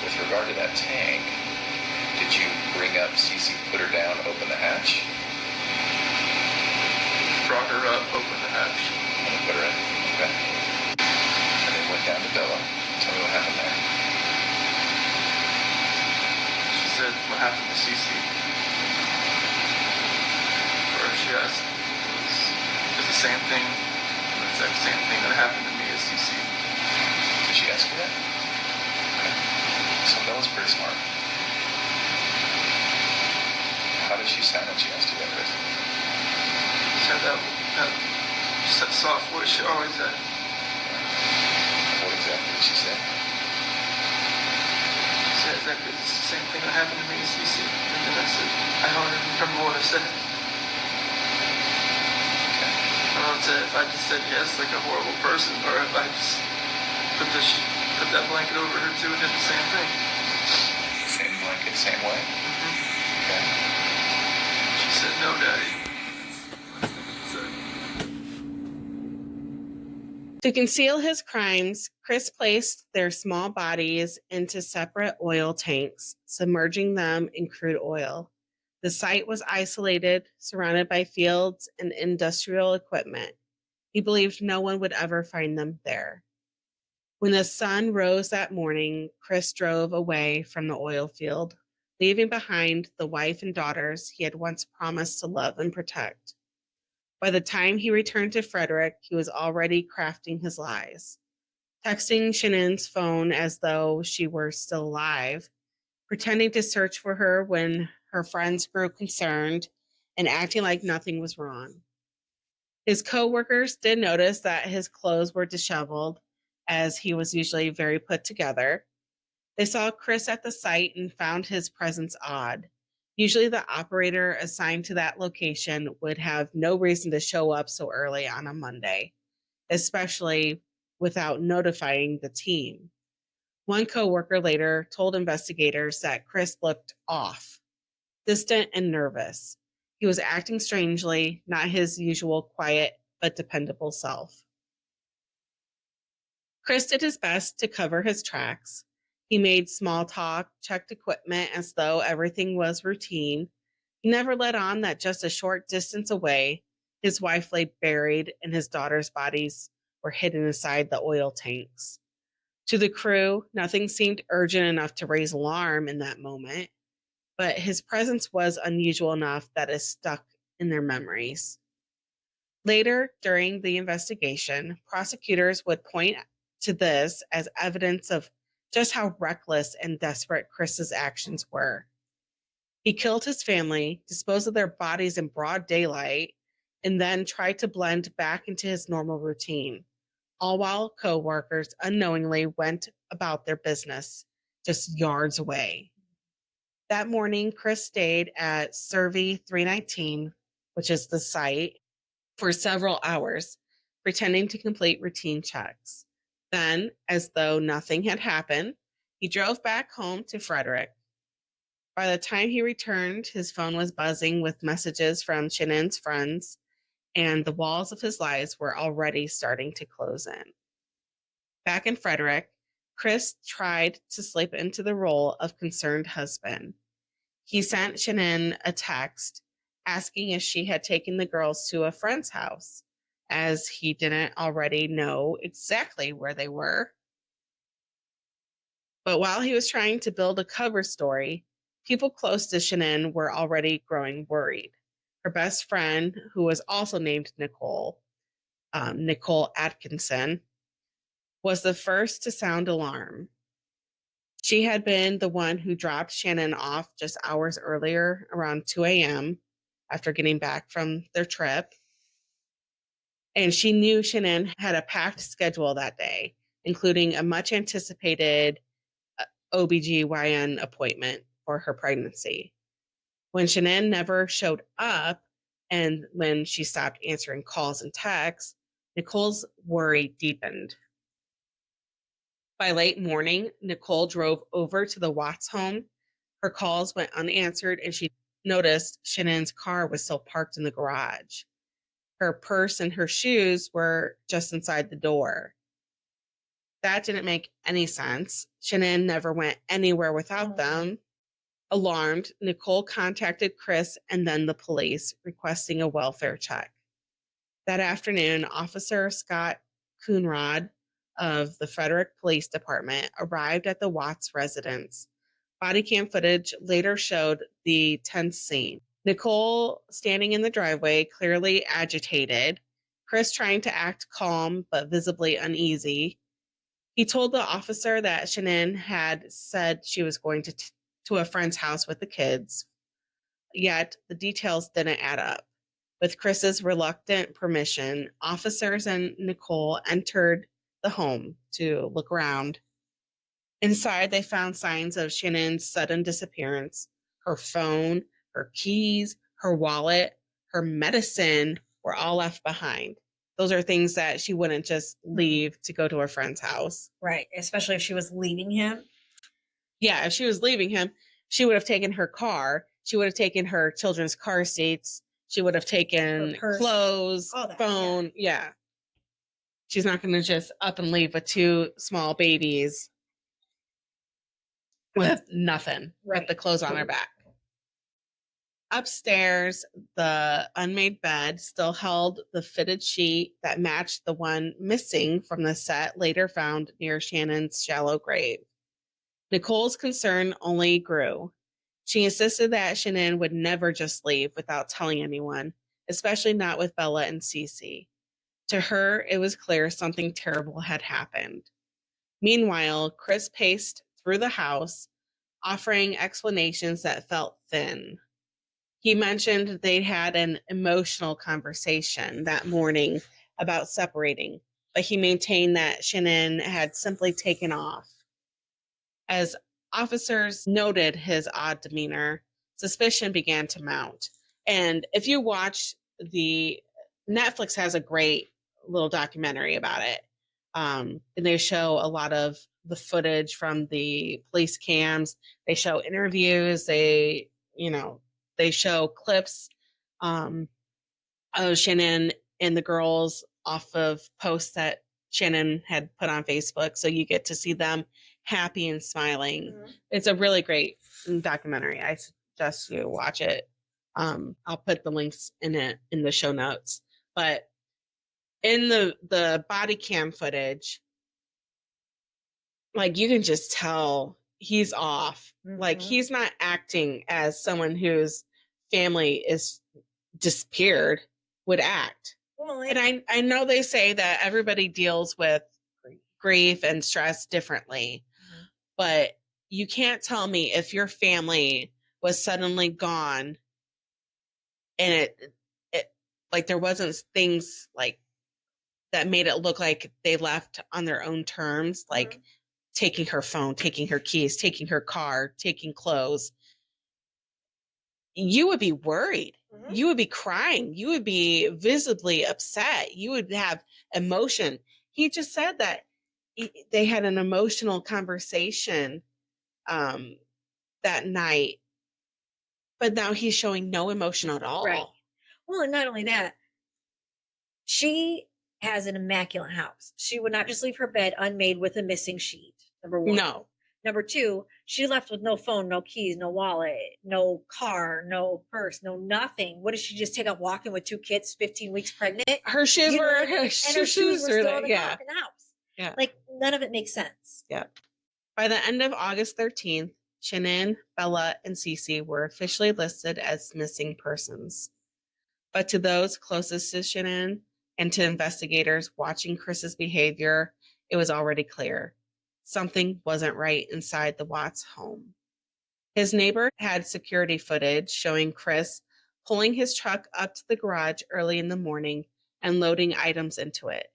With regard to that tank, did you bring up Cece, put her down, open the hatch? Brought her up, opened the hatch. And then put her in. Okay. And then went down to Bella. Tell me what happened there. She said, what happened to Cece? First she asked, it was the same thing, the exact same thing that happened to me as Cece. Did she ask you that? Okay. So Bella's pretty smart. How did she sound when she asked you that, Chris? She had that soft voice she always had. What exactly did she say? She said exactly the same thing that happened to me as Cece. And then I said, I don't even remember what I said. Okay. I don't know if I just said yes like a horrible person, or if I just put that blanket over her too and did the same thing. Same blanket, same way? Okay. She said, no, Daddy. To conceal his crimes, Chris placed their small bodies into separate oil tanks, submerging them in crude oil. The site was isolated, surrounded by fields and industrial equipment. He believed no one would ever find them there. When the sun rose that morning, Chris drove away from the oil field, leaving behind the wife and daughters he had once promised to love and protect. By the time he returned to Frederick, he was already crafting his lies, texting Shanann's phone as though she were still alive, pretending to search for her when her friends grew concerned, and acting like nothing was wrong. His co-workers did notice that his clothes were disheveled, as he was usually very put together. They saw Chris at the site and found his presence odd. Usually the operator assigned to that location would have no reason to show up so early on a Monday, especially without notifying the team. One coworker later told investigators that Chris looked off, distant and nervous. He was acting strangely, not his usual quiet but dependable self. Chris did his best to cover his tracks. He made small talk, checked equipment as though everything was routine. He never let on that just a short distance away, his wife lay buried and his daughter's bodies were hidden inside the oil tanks. To the crew, nothing seemed urgent enough to raise alarm in that moment, but his presence was unusual enough that it stuck in their memories. Later, during the investigation, prosecutors would point to this as evidence of just how reckless and desperate Chris's actions were. He killed his family, disposed of their bodies in broad daylight, and then tried to blend back into his normal routine, all while co-workers unknowingly went about their business just yards away. That morning, Chris stayed at Survey 319, which is the site, for several hours, pretending to complete routine checks. Then, as though nothing had happened, he drove back home to Frederick. By the time he returned, his phone was buzzing with messages from Shanann's friends, and the walls of his lies were already starting to close in. Back in Frederick, Chris tried to slip into the role of concerned husband. He sent Shanann a text asking if she had taken the girls to a friend's house, as he didn't already know exactly where they were. But while he was trying to build a cover story, people close to Shanann were already growing worried. Her best friend, who was also named Nicole Atkinson, was the first to sound alarm. She had been the one who dropped Shanann off just hours earlier, around 2 a.m., after getting back from their trip. And she knew Shanann had a packed schedule that day, including a much anticipated OBGYN appointment for her pregnancy. When Shanann never showed up, and when she stopped answering calls and texts, Nicole's worry deepened. By late morning, Nicole drove over to the Watts home. Her calls went unanswered, and she noticed Shanann's car was still parked in the garage. Her purse and her shoes were just inside the door. That didn't make any sense. Shanann never went anywhere without them. Alarmed, Nicole contacted Chris and then the police, requesting a welfare check. That afternoon, Officer Scott Coonrod of the Frederick Police Department arrived at the Watts residence. Body cam footage later showed the tense scene. Nicole standing in the driveway, clearly agitated. Chris trying to act calm but visibly uneasy. He told the officer that Shanann had said she was going to a friend's house with the kids, yet the details didn't add up. With Chris's reluctant permission, officers and Nicole entered the home to look around. Inside, they found signs of Shannon's sudden disappearance. Her phone, her keys, her wallet, her medicine were all left behind. Those are things that she wouldn't just leave to go to her friend's house. Right. Especially if she was leaving him. Yeah, if she was leaving him, she would have taken her car. She would have taken her children's car seats. She would have taken purse, clothes, phone. Yeah. She's not going to just up and leave with two small babies with nothing but the clothes on her back. Upstairs, the unmade bed still held the fitted sheet that matched the one missing from the set later found near Shannon's shallow grave. Nicole's concern only grew. She insisted that Shanann would never just leave without telling anyone, especially not with Bella and Cece. To her, it was clear something terrible had happened. Meanwhile, Chris paced through the house, offering explanations that felt thin. He mentioned they'd had an emotional conversation that morning about separating, but he maintained that Shanann had simply taken off. As officers noted his odd demeanor, suspicion began to mount. And if you watch Netflix has a great little documentary about it. And they show a lot of the footage from the police cams. They show interviews. They show clips of Shanann and the girls off of posts that Shanann had put on Facebook. So you get to see them happy and smiling. Mm-hmm. It's a really great documentary. I suggest you watch it. I'll put the links in the show notes. But in the body cam footage, like you can just tell he's off. Mm-hmm. Like he's not acting as someone whose family is disappeared would act. Well, and I know they say that everybody deals with grief and stress differently, mm-hmm. but you can't tell me if your family was suddenly gone and it like there wasn't things like that made it look like they left on their own terms, like mm-hmm. taking her phone, taking her keys, taking her car, taking clothes. You would be worried. Mm-hmm. You would be crying. You would be visibly upset. You would have emotion. He just said that they had an emotional conversation that night, but now he's showing no emotion at all. Right. Well, and not only that, she has an immaculate house. She would not just leave her bed unmade with a missing sheet. Number one. No. Number two, she left with no phone, no keys, no wallet, no car, no purse, no nothing. What did she just take off walking with 2 kids, 15 weeks pregnant? Her shoes You know were what I mean? And her shoes were still in the yeah. in the house. Yeah. Like, none of it makes sense. Yeah. By the end of August 13th, Shanann, Bella, and Cece were officially listed as missing persons. But to those closest to Shanann and to investigators watching Chris's behavior, it was already clear. Something wasn't right inside the Watts home. His neighbor had security footage showing Chris pulling his truck up to the garage early in the morning and loading items into it.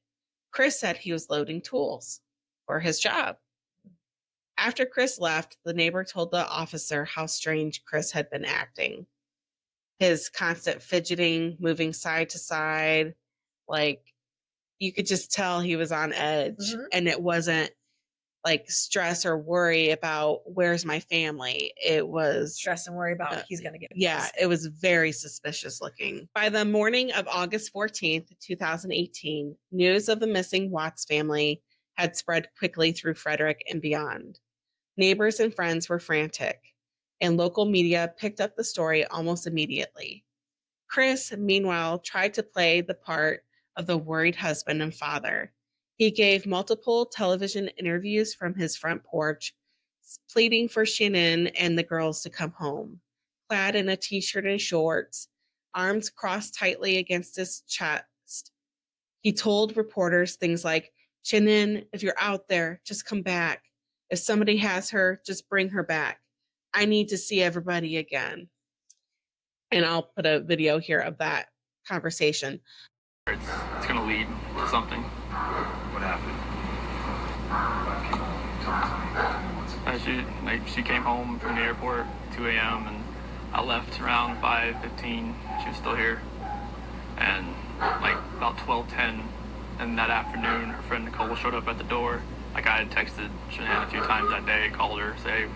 Chris said he was loading tools for his job. After Chris left, the neighbor told the officer how strange Chris had been acting. His constant fidgeting, moving side to side, like you could just tell he was on edge. Mhm. And it wasn't like stress or worry about where's my family. It was Stress and worry about he's going to get yeah, missed. it was very suspicious looking. By the morning of August 14th, 2018, news of the missing Watts family had spread quickly through Frederick and beyond. Neighbors and friends were frantic, and local media picked up the story almost immediately. Chris, meanwhile, tried to play the part of the worried husband and father. He gave multiple television interviews from his front porch, pleading for Shanann and the girls to come home. Clad in a t-shirt and shorts, arms crossed tightly against his chest, he told reporters things like, "Shanann, if you're out there, just come back. If somebody has her, just bring her back. I need to see everybody again." And I'll put a video here of that conversation. It's gonna lead to something. What happened? She came home from the airport 2 a.m. and I left around 5:15. She was still here, and like about 12:10, and that afternoon, her friend Nicole showed up at the door. Like I had texted Shanann a few times that day, called her, say,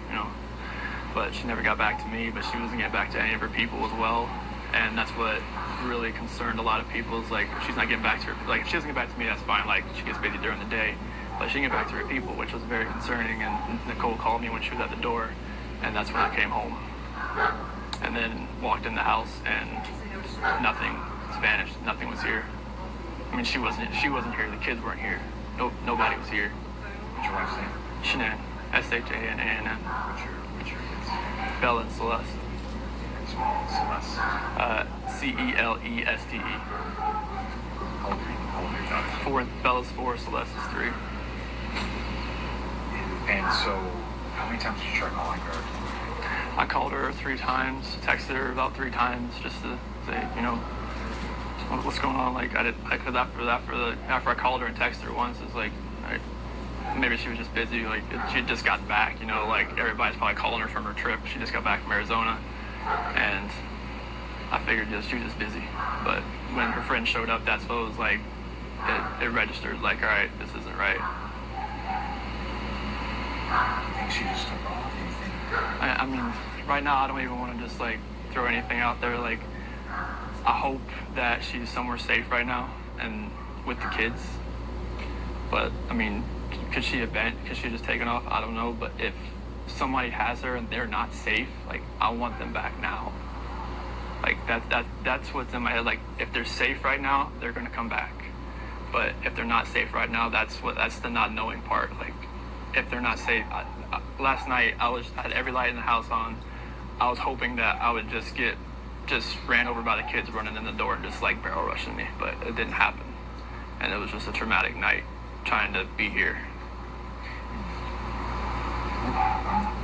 but she never got back to me. But she wasn't getting back to any of her people as well, and that's what really concerned a lot of people. Is like, if she's not getting back to her, like if she doesn't get back to me, that's fine. Like she gets busy during the day, but she didn't get back to her people, which was very concerning. And Nicole called me when she was at the door, and that's when I came home, and then walked in the house, and nothing vanished. Nothing was here. I mean, she wasn't here. The kids weren't here. Nobody was here. What's your wife's name? Shanann, Shanann. What's your kids? Bella and Celeste. Celeste. Celeste. How old are your daughters? Bella's 4, Celeste is 3. And so, how many times did you try calling her? I called her 3 times, texted her about 3 times just to say, what's going on? Like because after I called her and texted her once, it's like, maybe she was just busy. Like she had just gotten back, like everybody's probably calling her from her trip. She just got back from Arizona, and I figured she was just busy. But when her friend showed up, that's what it was like. It registered like, all right, this isn't right. You think she just took off? Do you think? I mean, right now I don't even want to just like throw anything out there. Like, I hope that she's somewhere safe right now and with the kids. But I mean, could she have just taken off? I don't know. But if somebody has her and they're not safe, like I want them back now. Like that's what's in my head. Like if they're safe right now, they're gonna come back. But if they're not safe right now, that's the not knowing part. Like if they're not safe, last night I had every light in the house on. I was hoping that I would just ran over by the kids running in the door and just like barrel rushing me, but it didn't happen. And it was just a traumatic night trying to be here. I'm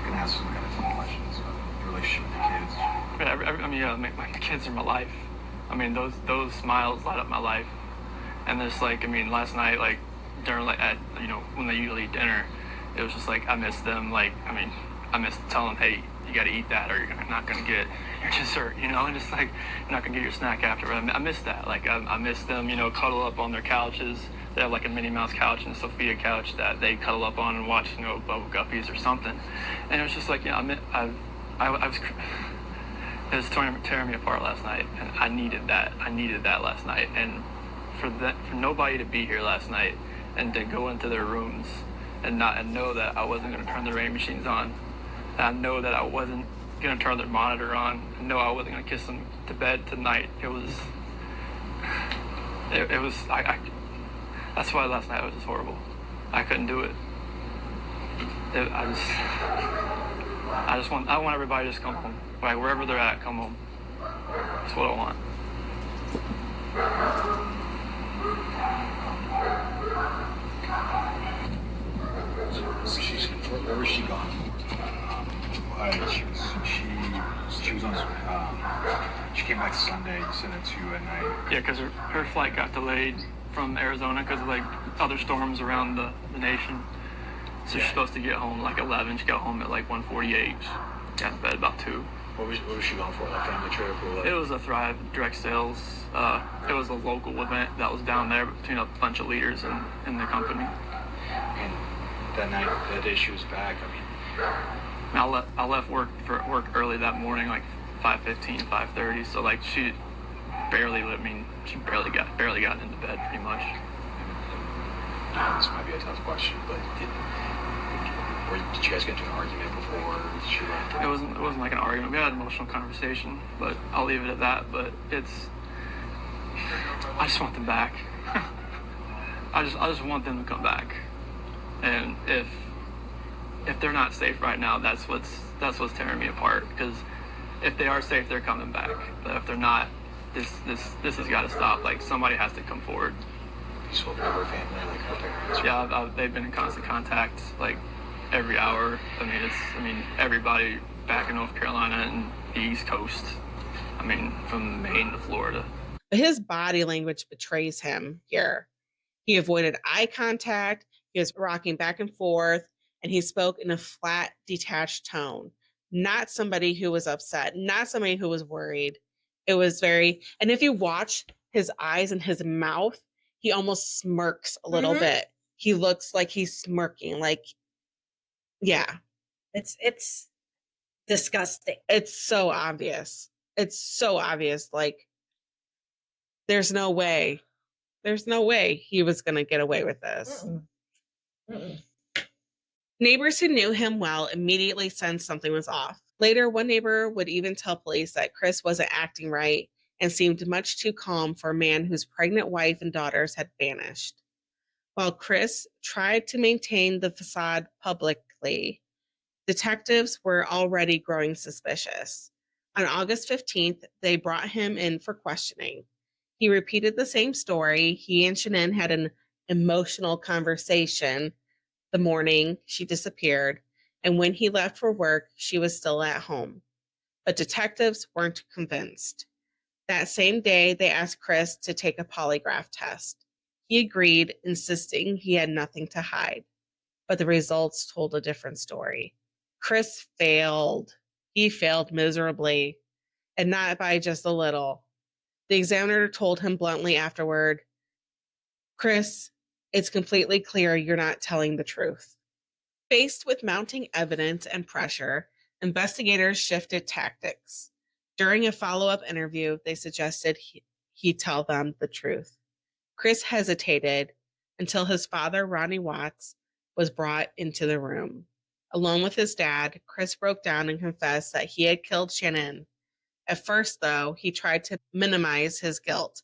gonna ask some kind of tough questions about the relationship with the kids. My kids are my life. I mean, those smiles light up my life. And there's like, last night, like during when they usually eat dinner, it was just like I missed them. Like, I missed telling them, hey, you got to eat that, or you're not gonna get your dessert. And just like you're not gonna get your snack after. I miss that. Like I miss them. Cuddle up on their couches. They have like a Minnie Mouse couch and a Sophia couch that they cuddle up on and watch, Bubble Guppies or something. And it was just like, it was tearing me apart last night, and I needed that. I needed that last night, and for nobody to be here last night and to go into their rooms and know that I wasn't going to turn the rain machines on. And I know that I wasn't going to turn their monitor on. I know I wasn't going to kiss them to bed tonight. It was that's why last night was just horrible. I couldn't do it. I want everybody to just come home. Like, wherever they're at, come home. That's what I want. Where was she gone? She was on. She came back Sunday. You said at 2 at night. Yeah, because her flight got delayed from Arizona because of like other storms around the nation. So she's supposed to get home like 11. She got home at like 1:48. She got in bed about 2. What was she going for? Like family trip or what? It was a Thrive direct sales. It was a local event that was down there between a bunch of leaders in the company. And that night, that day she was back. I left work early that morning, like 5:15, 5:30. So like she barely got into bed pretty much. This might be a tough question, but did you guys get into an argument before she left? It wasn't like an argument. We had an emotional conversation, but I'll leave it at that. But I just want them back. I just want them to come back. And if they're not safe right now, that's what's tearing me apart. Because if they are safe, they're coming back. But if they're not, this has got to stop. Like, somebody has to come forward. You spoke to her family, like her parents? Yeah, they've been in constant contact, like every hour. I mean, everybody back in North Carolina and the East Coast. I mean, from Maine to Florida. But his body language betrays him here. He avoided eye contact. He was rocking back and forth, and he spoke in a flat, detached tone. Not somebody who was upset, not somebody who was worried. It was and if you watch his eyes and his mouth, he almost smirks a little bit. He looks like he's smirking, like, yeah. It's disgusting. It's so obvious. Like, there's no way he was going to get away with this. Neighbors who knew him well immediately sensed something was off. Later, one neighbor would even tell police that Chris wasn't acting right and seemed much too calm for a man whose pregnant wife and daughters had vanished. While Chris tried to maintain the facade publicly, detectives were already growing suspicious. On August 15th, they brought him in for questioning. He repeated the same story. He and Shanann had an emotional conversation the morning she disappeared, and when he left for work, she was still at home. But detectives weren't convinced. That same day, they asked Chris to take a polygraph test. He agreed, insisting he had nothing to hide. But the results told a different story. Chris failed. He failed miserably, and not by just a little. The examiner told him bluntly afterward, "Chris, it's completely clear you're not telling the truth." Faced with mounting evidence and pressure, investigators shifted tactics. During a follow-up interview, they suggested he tell them the truth. Chris hesitated until his father, Ronnie Watts, was brought into the room. Along with his dad, Chris broke down and confessed that he had killed Shanann. At first, though, he tried to minimize his guilt.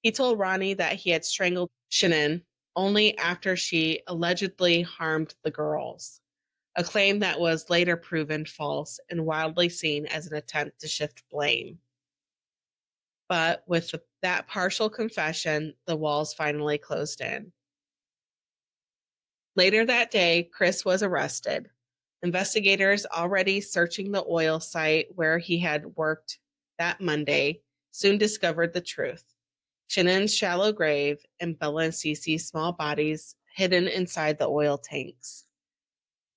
He told Ronnie that he had strangled Shanann only after she allegedly harmed the girls, a claim that was later proven false and widely seen as an attempt to shift blame. But with that partial confession, the walls finally closed in. Later that day, Chris was arrested. Investigators already searching the oil site where he had worked that Monday soon discovered the truth. Shanann's shallow grave and Bella and Cece's small bodies hidden inside the oil tanks.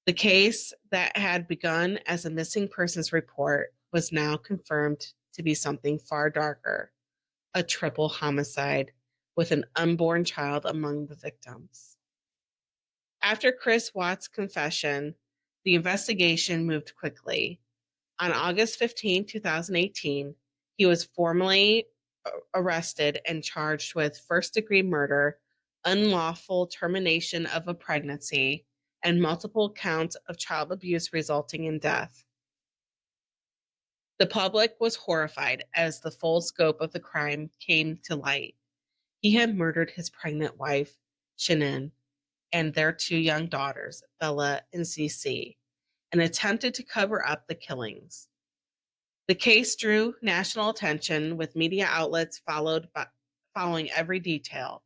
The case that had begun as a missing persons report was now confirmed to be something far darker, a triple homicide with an unborn child among the victims. After Chris Watts' confession, the investigation moved quickly. On August 15, 2018, he was formally arrested and charged with first-degree murder, unlawful termination of a pregnancy, and multiple counts of child abuse resulting in death. The public was horrified as the full scope of the crime came to light. He had murdered his pregnant wife, Shanann, and their 2 young daughters, Bella and Cece, and attempted to cover up the killings. The case drew national attention, with media outlets following every detail.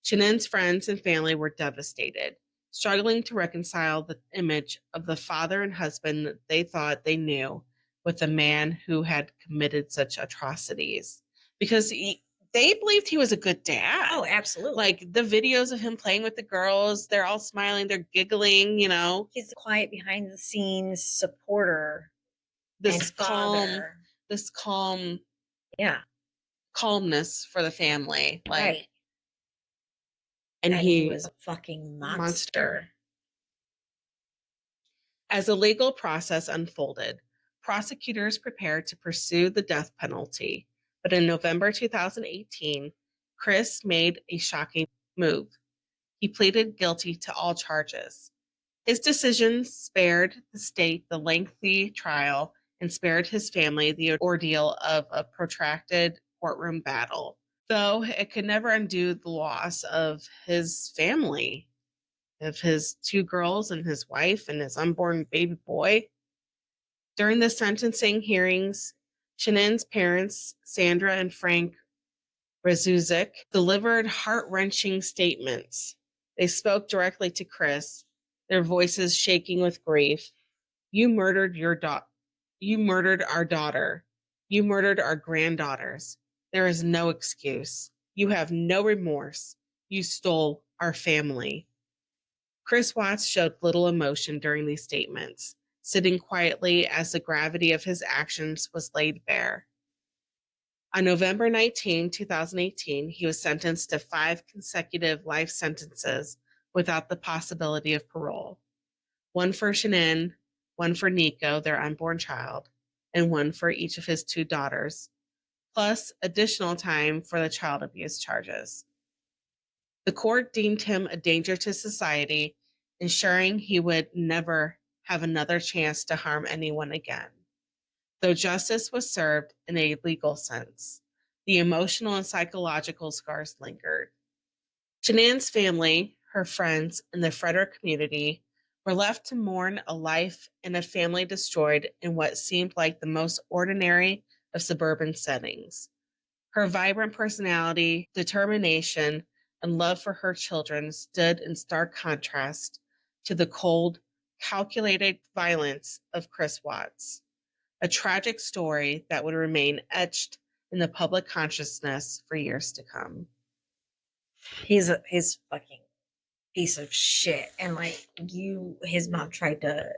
Shanann's friends and family were devastated, struggling to reconcile the image of the father and husband that they thought they knew with the man who had committed such atrocities. Because they believed he was a good dad. Oh, absolutely. Like the videos of him playing with the girls, they're all smiling, they're giggling, you know. He's the quiet behind the scenes supporter. This father. calm Yeah. calmness for the family. Like, Right. and he was a fucking monster. As the legal process unfolded, prosecutors prepared to pursue the death penalty. But in November 2018, Chris made a shocking move. He pleaded guilty to all charges. His decision spared the state the lengthy trial and spared his family the ordeal of a protracted courtroom battle, though it could never undo the loss of his family, of his 2 girls and his wife and his unborn baby boy. During the sentencing hearings, Shanann's parents, Sandra and Frank Razuzik, delivered heart-wrenching statements. They spoke directly to Chris, their voices shaking with grief. You murdered You murdered our daughter. You murdered our granddaughters. There is no excuse. You have no remorse. You stole our family. Chris Watts showed little emotion during these statements, sitting quietly as the gravity of his actions was laid bare. On November 19, 2018, he was sentenced to 5 consecutive life sentences without the possibility of parole. 1 for Shanann, 1 for Nico, their unborn child, and 1 for each of his 2 daughters, plus additional time for the child abuse charges. The court deemed him a danger to society, ensuring he would never have another chance to harm anyone again. Though justice was served in a legal sense, the emotional and psychological scars lingered. Shanann's family, her friends, and the Frederick community were left to mourn a life and a family destroyed in what seemed like the most ordinary of suburban settings. Her vibrant personality, determination, and love for her children stood in stark contrast to the cold, calculated violence of Chris Watts. A tragic story that would remain etched in the public consciousness for years to come. He's fucking piece of shit. And like his mom tried to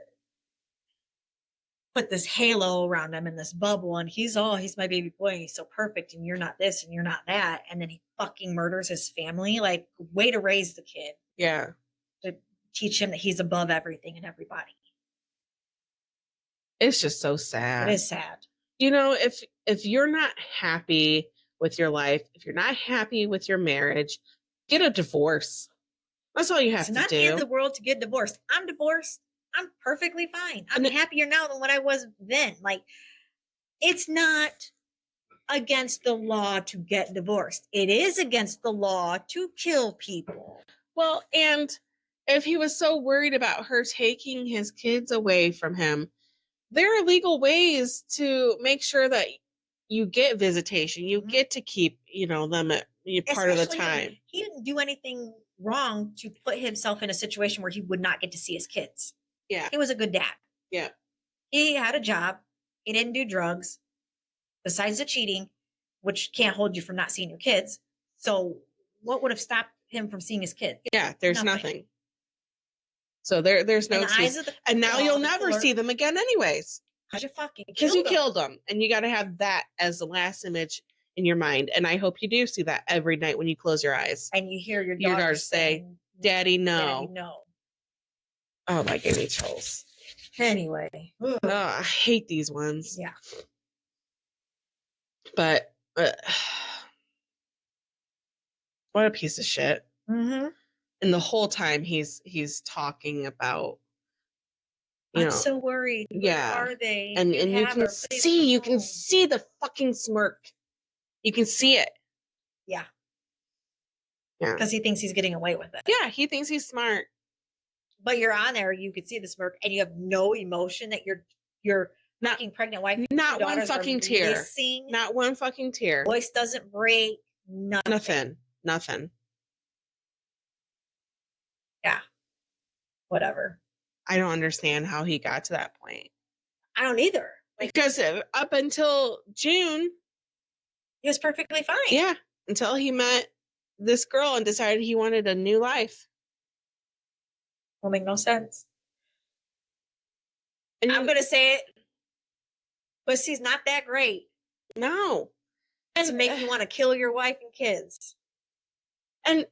put this halo around him in this bubble, and he's my baby boy, and he's so perfect, and you're not this and you're not that. And then he fucking murders his family. Like, way to raise the kid. Yeah. To teach him that he's above everything and everybody. It's just so sad. It is sad. You know, if you're not happy with your life, if you're not happy with your marriage, get a divorce. That's all you have to do. It's not the end of the world to get divorced. I'm divorced. I'm perfectly fine. I'm happier now than what I was then. Like, it's not against the law to get divorced. It is against the law to kill people. Well, and if he was so worried about her taking his kids away from him, there are legal ways to make sure that you get visitation. You get to keep, them at part of the time. He didn't do anything wrong to put himself in a situation where he would not get to see his kids. Yeah. He was a good dad. Yeah. He had a job. He didn't do drugs, besides the cheating, which can't hold you from not seeing your kids. So what would have stopped him from seeing his kids? Yeah, there's nothing. So there's no excuse. And now you'll never see them again anyways. Because you killed them. And you got to have that as the last image in your mind. And I hope you do see that every night when you close your eyes. And you hear your daughter say, Daddy, no. Daddy, no. Oh, my, gave me chills. Anyway. Oh, I hate these ones. Yeah. But what a piece of shit. Mm-hmm. And the whole time he's talking about, you I'm know, so worried. yeah. Where are they? and You and you have can her. Please see, come you can home. see the fucking smirk. You can see it. Yeah. Yeah. Because he thinks he's getting away with it. Yeah, he thinks he's smart. But you're on there, you could see the smirk, and you have no emotion that your Not- fucking pregnant wife, Not two one daughters are fucking tear. missing. Not one fucking tear. Voice doesn't break. Nothing. Nothing. Yeah. Whatever. I don't understand how he got to that point. I don't either. Like, Because up until June, he was perfectly fine. yeah, until he met this girl and decided he wanted a new life. Will make no sense. And I'm gonna say it. Pussy's not that great. no. To make you want to kill your wife and kids. And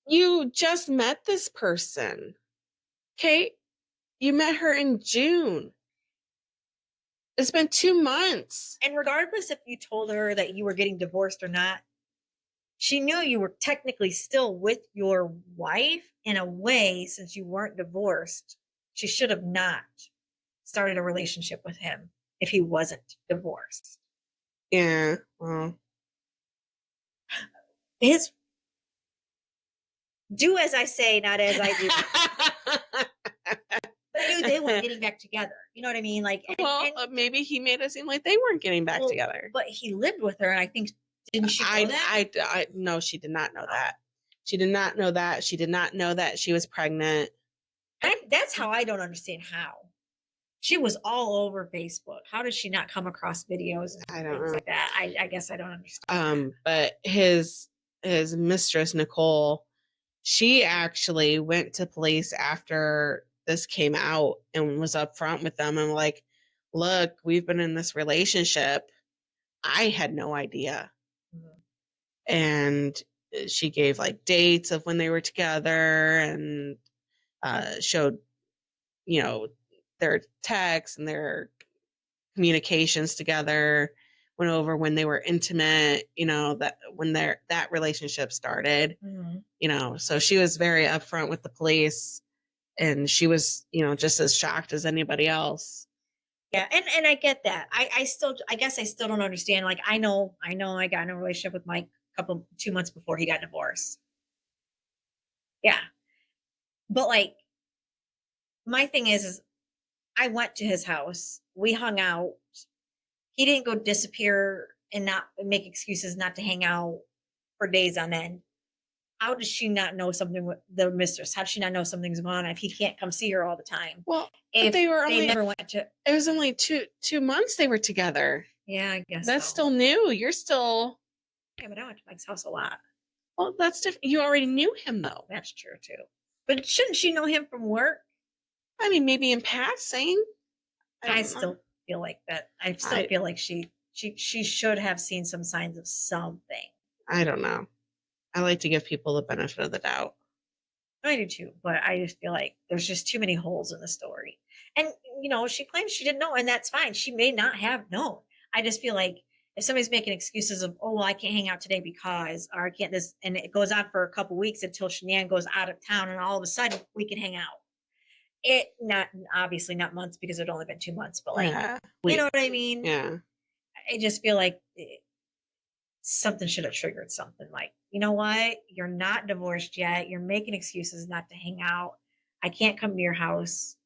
you just met this person. Okay? You met her in June. It's been 2 months. And regardless if you told her that you were getting divorced or not, she knew you were technically still with your wife in a way, since you weren't divorced. She should have not started a relationship with him if he wasn't divorced. Yeah. Well. Do as I say, not as I do. But I knew they weren't getting back together. You know what I mean? Like, Maybe he made it seem like they weren't getting back together. But he lived with her, and I think, didn't she know that? I no, she did not know that. She did not know that. She did not know that she was pregnant. That's how I don't understand how. She was all over Facebook. How did she not come across videos and I don't things know. like that? I guess I don't understand. But his mistress, Nicole, she actually went to police after this came out and was upfront with them and like, look, we've been in this relationship. I had no idea. Mm-hmm. And she gave like dates of when they were together and showed, you know, their texts and their communications together, went over when they were intimate, you know, that when that relationship started, mm-hmm. You know, so she was very upfront with the police and she was, you know, just as shocked as anybody else. Yeah. And I get that. I guess I still don't understand. Like, I know I got in a relationship with Mike 2 months before he got divorced. Yeah. But like, my thing is I went to his house. We hung out. He didn't go disappear and not make excuses not to hang out for days on end. How does she not know something with the mistress? How does she not know something's going on if he can't come see her all the time? Well, if they never went to. It was only two months they were together. Yeah, I guess that's still new. You're still. Yeah, but I went to Mike's house a lot. Well, that's different. You already knew him, though. That's true too. But shouldn't she know him from work? I mean, maybe in passing. I still feel like that. I still feel like she should have seen some signs of something. I don't know. I like to give people the benefit of the doubt. I do too, but I just feel like there's just too many holes in the story. And, you know, she claims she didn't know, and that's fine. She may not have known. I just feel like if somebody's making excuses of, oh, well, I can't hang out today because, or I can't this, and it goes on for a couple weeks until Shanann goes out of town, and all of a sudden we can hang out. Obviously not months because it had only been 2 months, but like, you know what I mean? Yeah. I just feel like something should have triggered something like, you know what? You're not divorced yet. You're making excuses not to hang out. I can't come to your house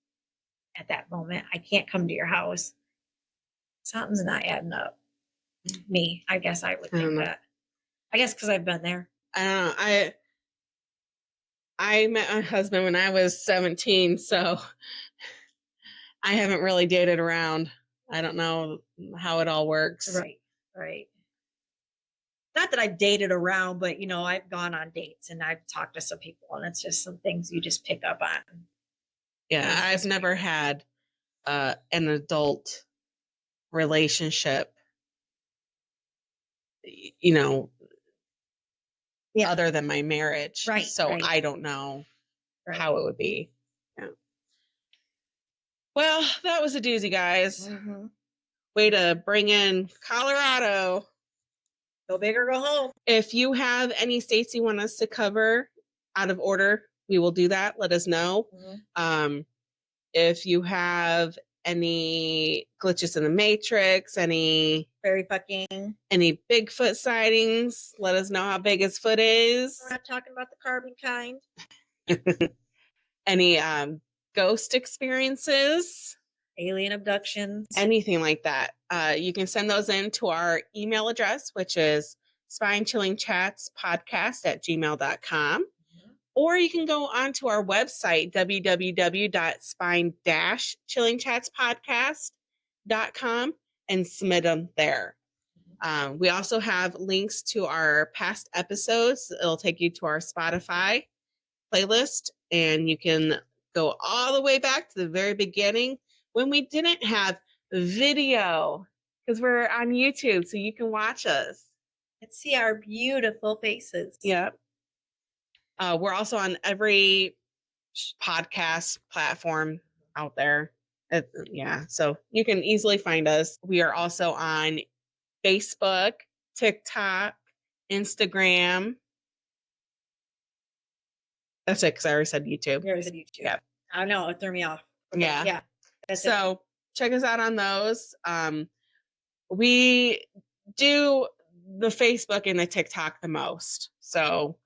at that moment. I can't come to your house. Something's not adding up. Me, I guess I would think that. I guess because I've been there. I don't know. I met my husband when I was 17, so I haven't really dated around. I don't know how it all works. Right. Not that I've dated around, but, you know, I've gone on dates and I've talked to some people, and it's just some things you just pick up on. Yeah, I've never had an adult relationship, you know, other than my marriage. Right. So right. I don't know how it would be. Yeah. Well, that was a doozy, guys. Mm-hmm. Way to bring in Colorado. Go big or go home. If you have any states you want us to cover, out of order, we will do that. Let us know. If you have any glitches in the matrix, any Bigfoot sightings, let us know how big his foot is. We're not talking about the carbon kind. Any ghost experiences, alien abductions, anything like that. You can send those in to our email address, which is Spine-ChillingChatsPodcast@gmail.com. Or you can go onto our website, www.spine-chillingchatspodcast.com, and submit them there. We also have links to our past episodes. It'll take you to our Spotify playlist, and you can go all the way back to the very beginning when we didn't have video, because we're on YouTube, so you can watch us and see our beautiful faces. Yep. We're also on every podcast platform out there. So you can easily find us. We are also on Facebook, TikTok, Instagram. That's it, because I already said YouTube. You already said YouTube. Yeah. I know, it threw me off. Okay, yeah. That's so check us out on those. We do the Facebook and the TikTok the most. So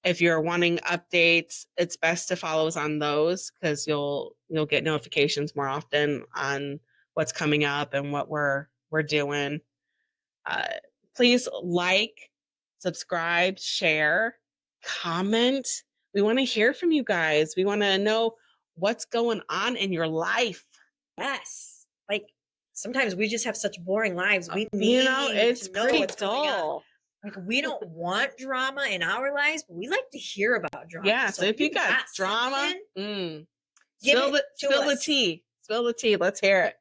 if you're wanting updates, it's best to follow us on those, because you'll get notifications more often on what's coming up and what we're doing. Please like, subscribe, share, comment. We want to hear from you guys. We want to know what's going on in your life. Yes. Like, sometimes we just have such boring lives. We need it's to know pretty what's going on. dull. Like, we don't want drama in our lives, but we like to hear about drama. Yeah, so if you got drama, spill the tea. Spill the tea. Let's hear it.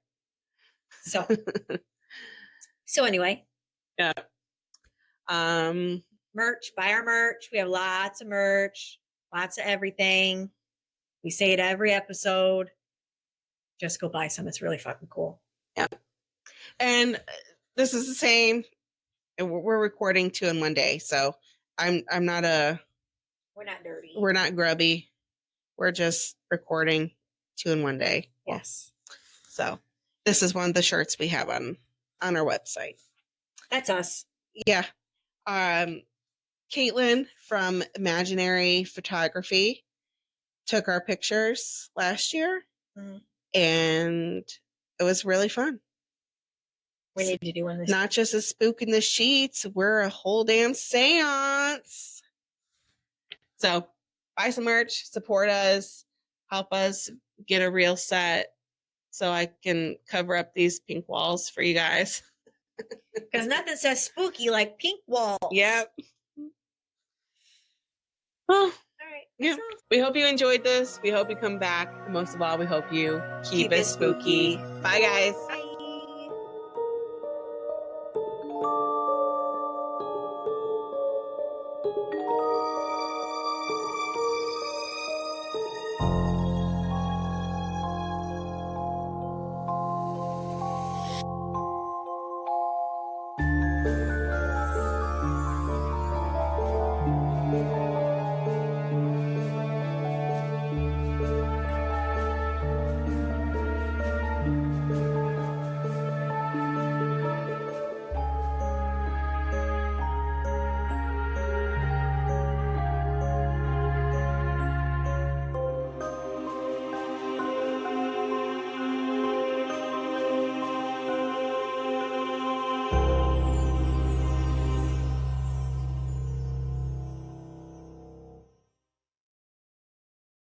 So anyway. Yeah. Merch. Buy our merch. We have lots of merch. Lots of everything. We say it every episode. Just go buy some. It's really fucking cool. Yeah. And this is the same. We're recording 2 in one day, so we're not dirty. We're not grubby. We're just recording 2 in one day. Yes. So this is one of the shirts we have on our website. That's us. Yeah. Caitlin from Imaginary Photography took our pictures last year, and it was really fun. We need to do one this Not just a spook in the sheets. We're a whole damn seance. So buy some merch, support us, help us get a real set so I can cover up these pink walls for you guys. Because nothing says spooky like pink walls. Yep. Well, all right. Yeah. We hope you enjoyed this. We hope you come back. And most of all, we hope you keep it spooky. Bye, guys.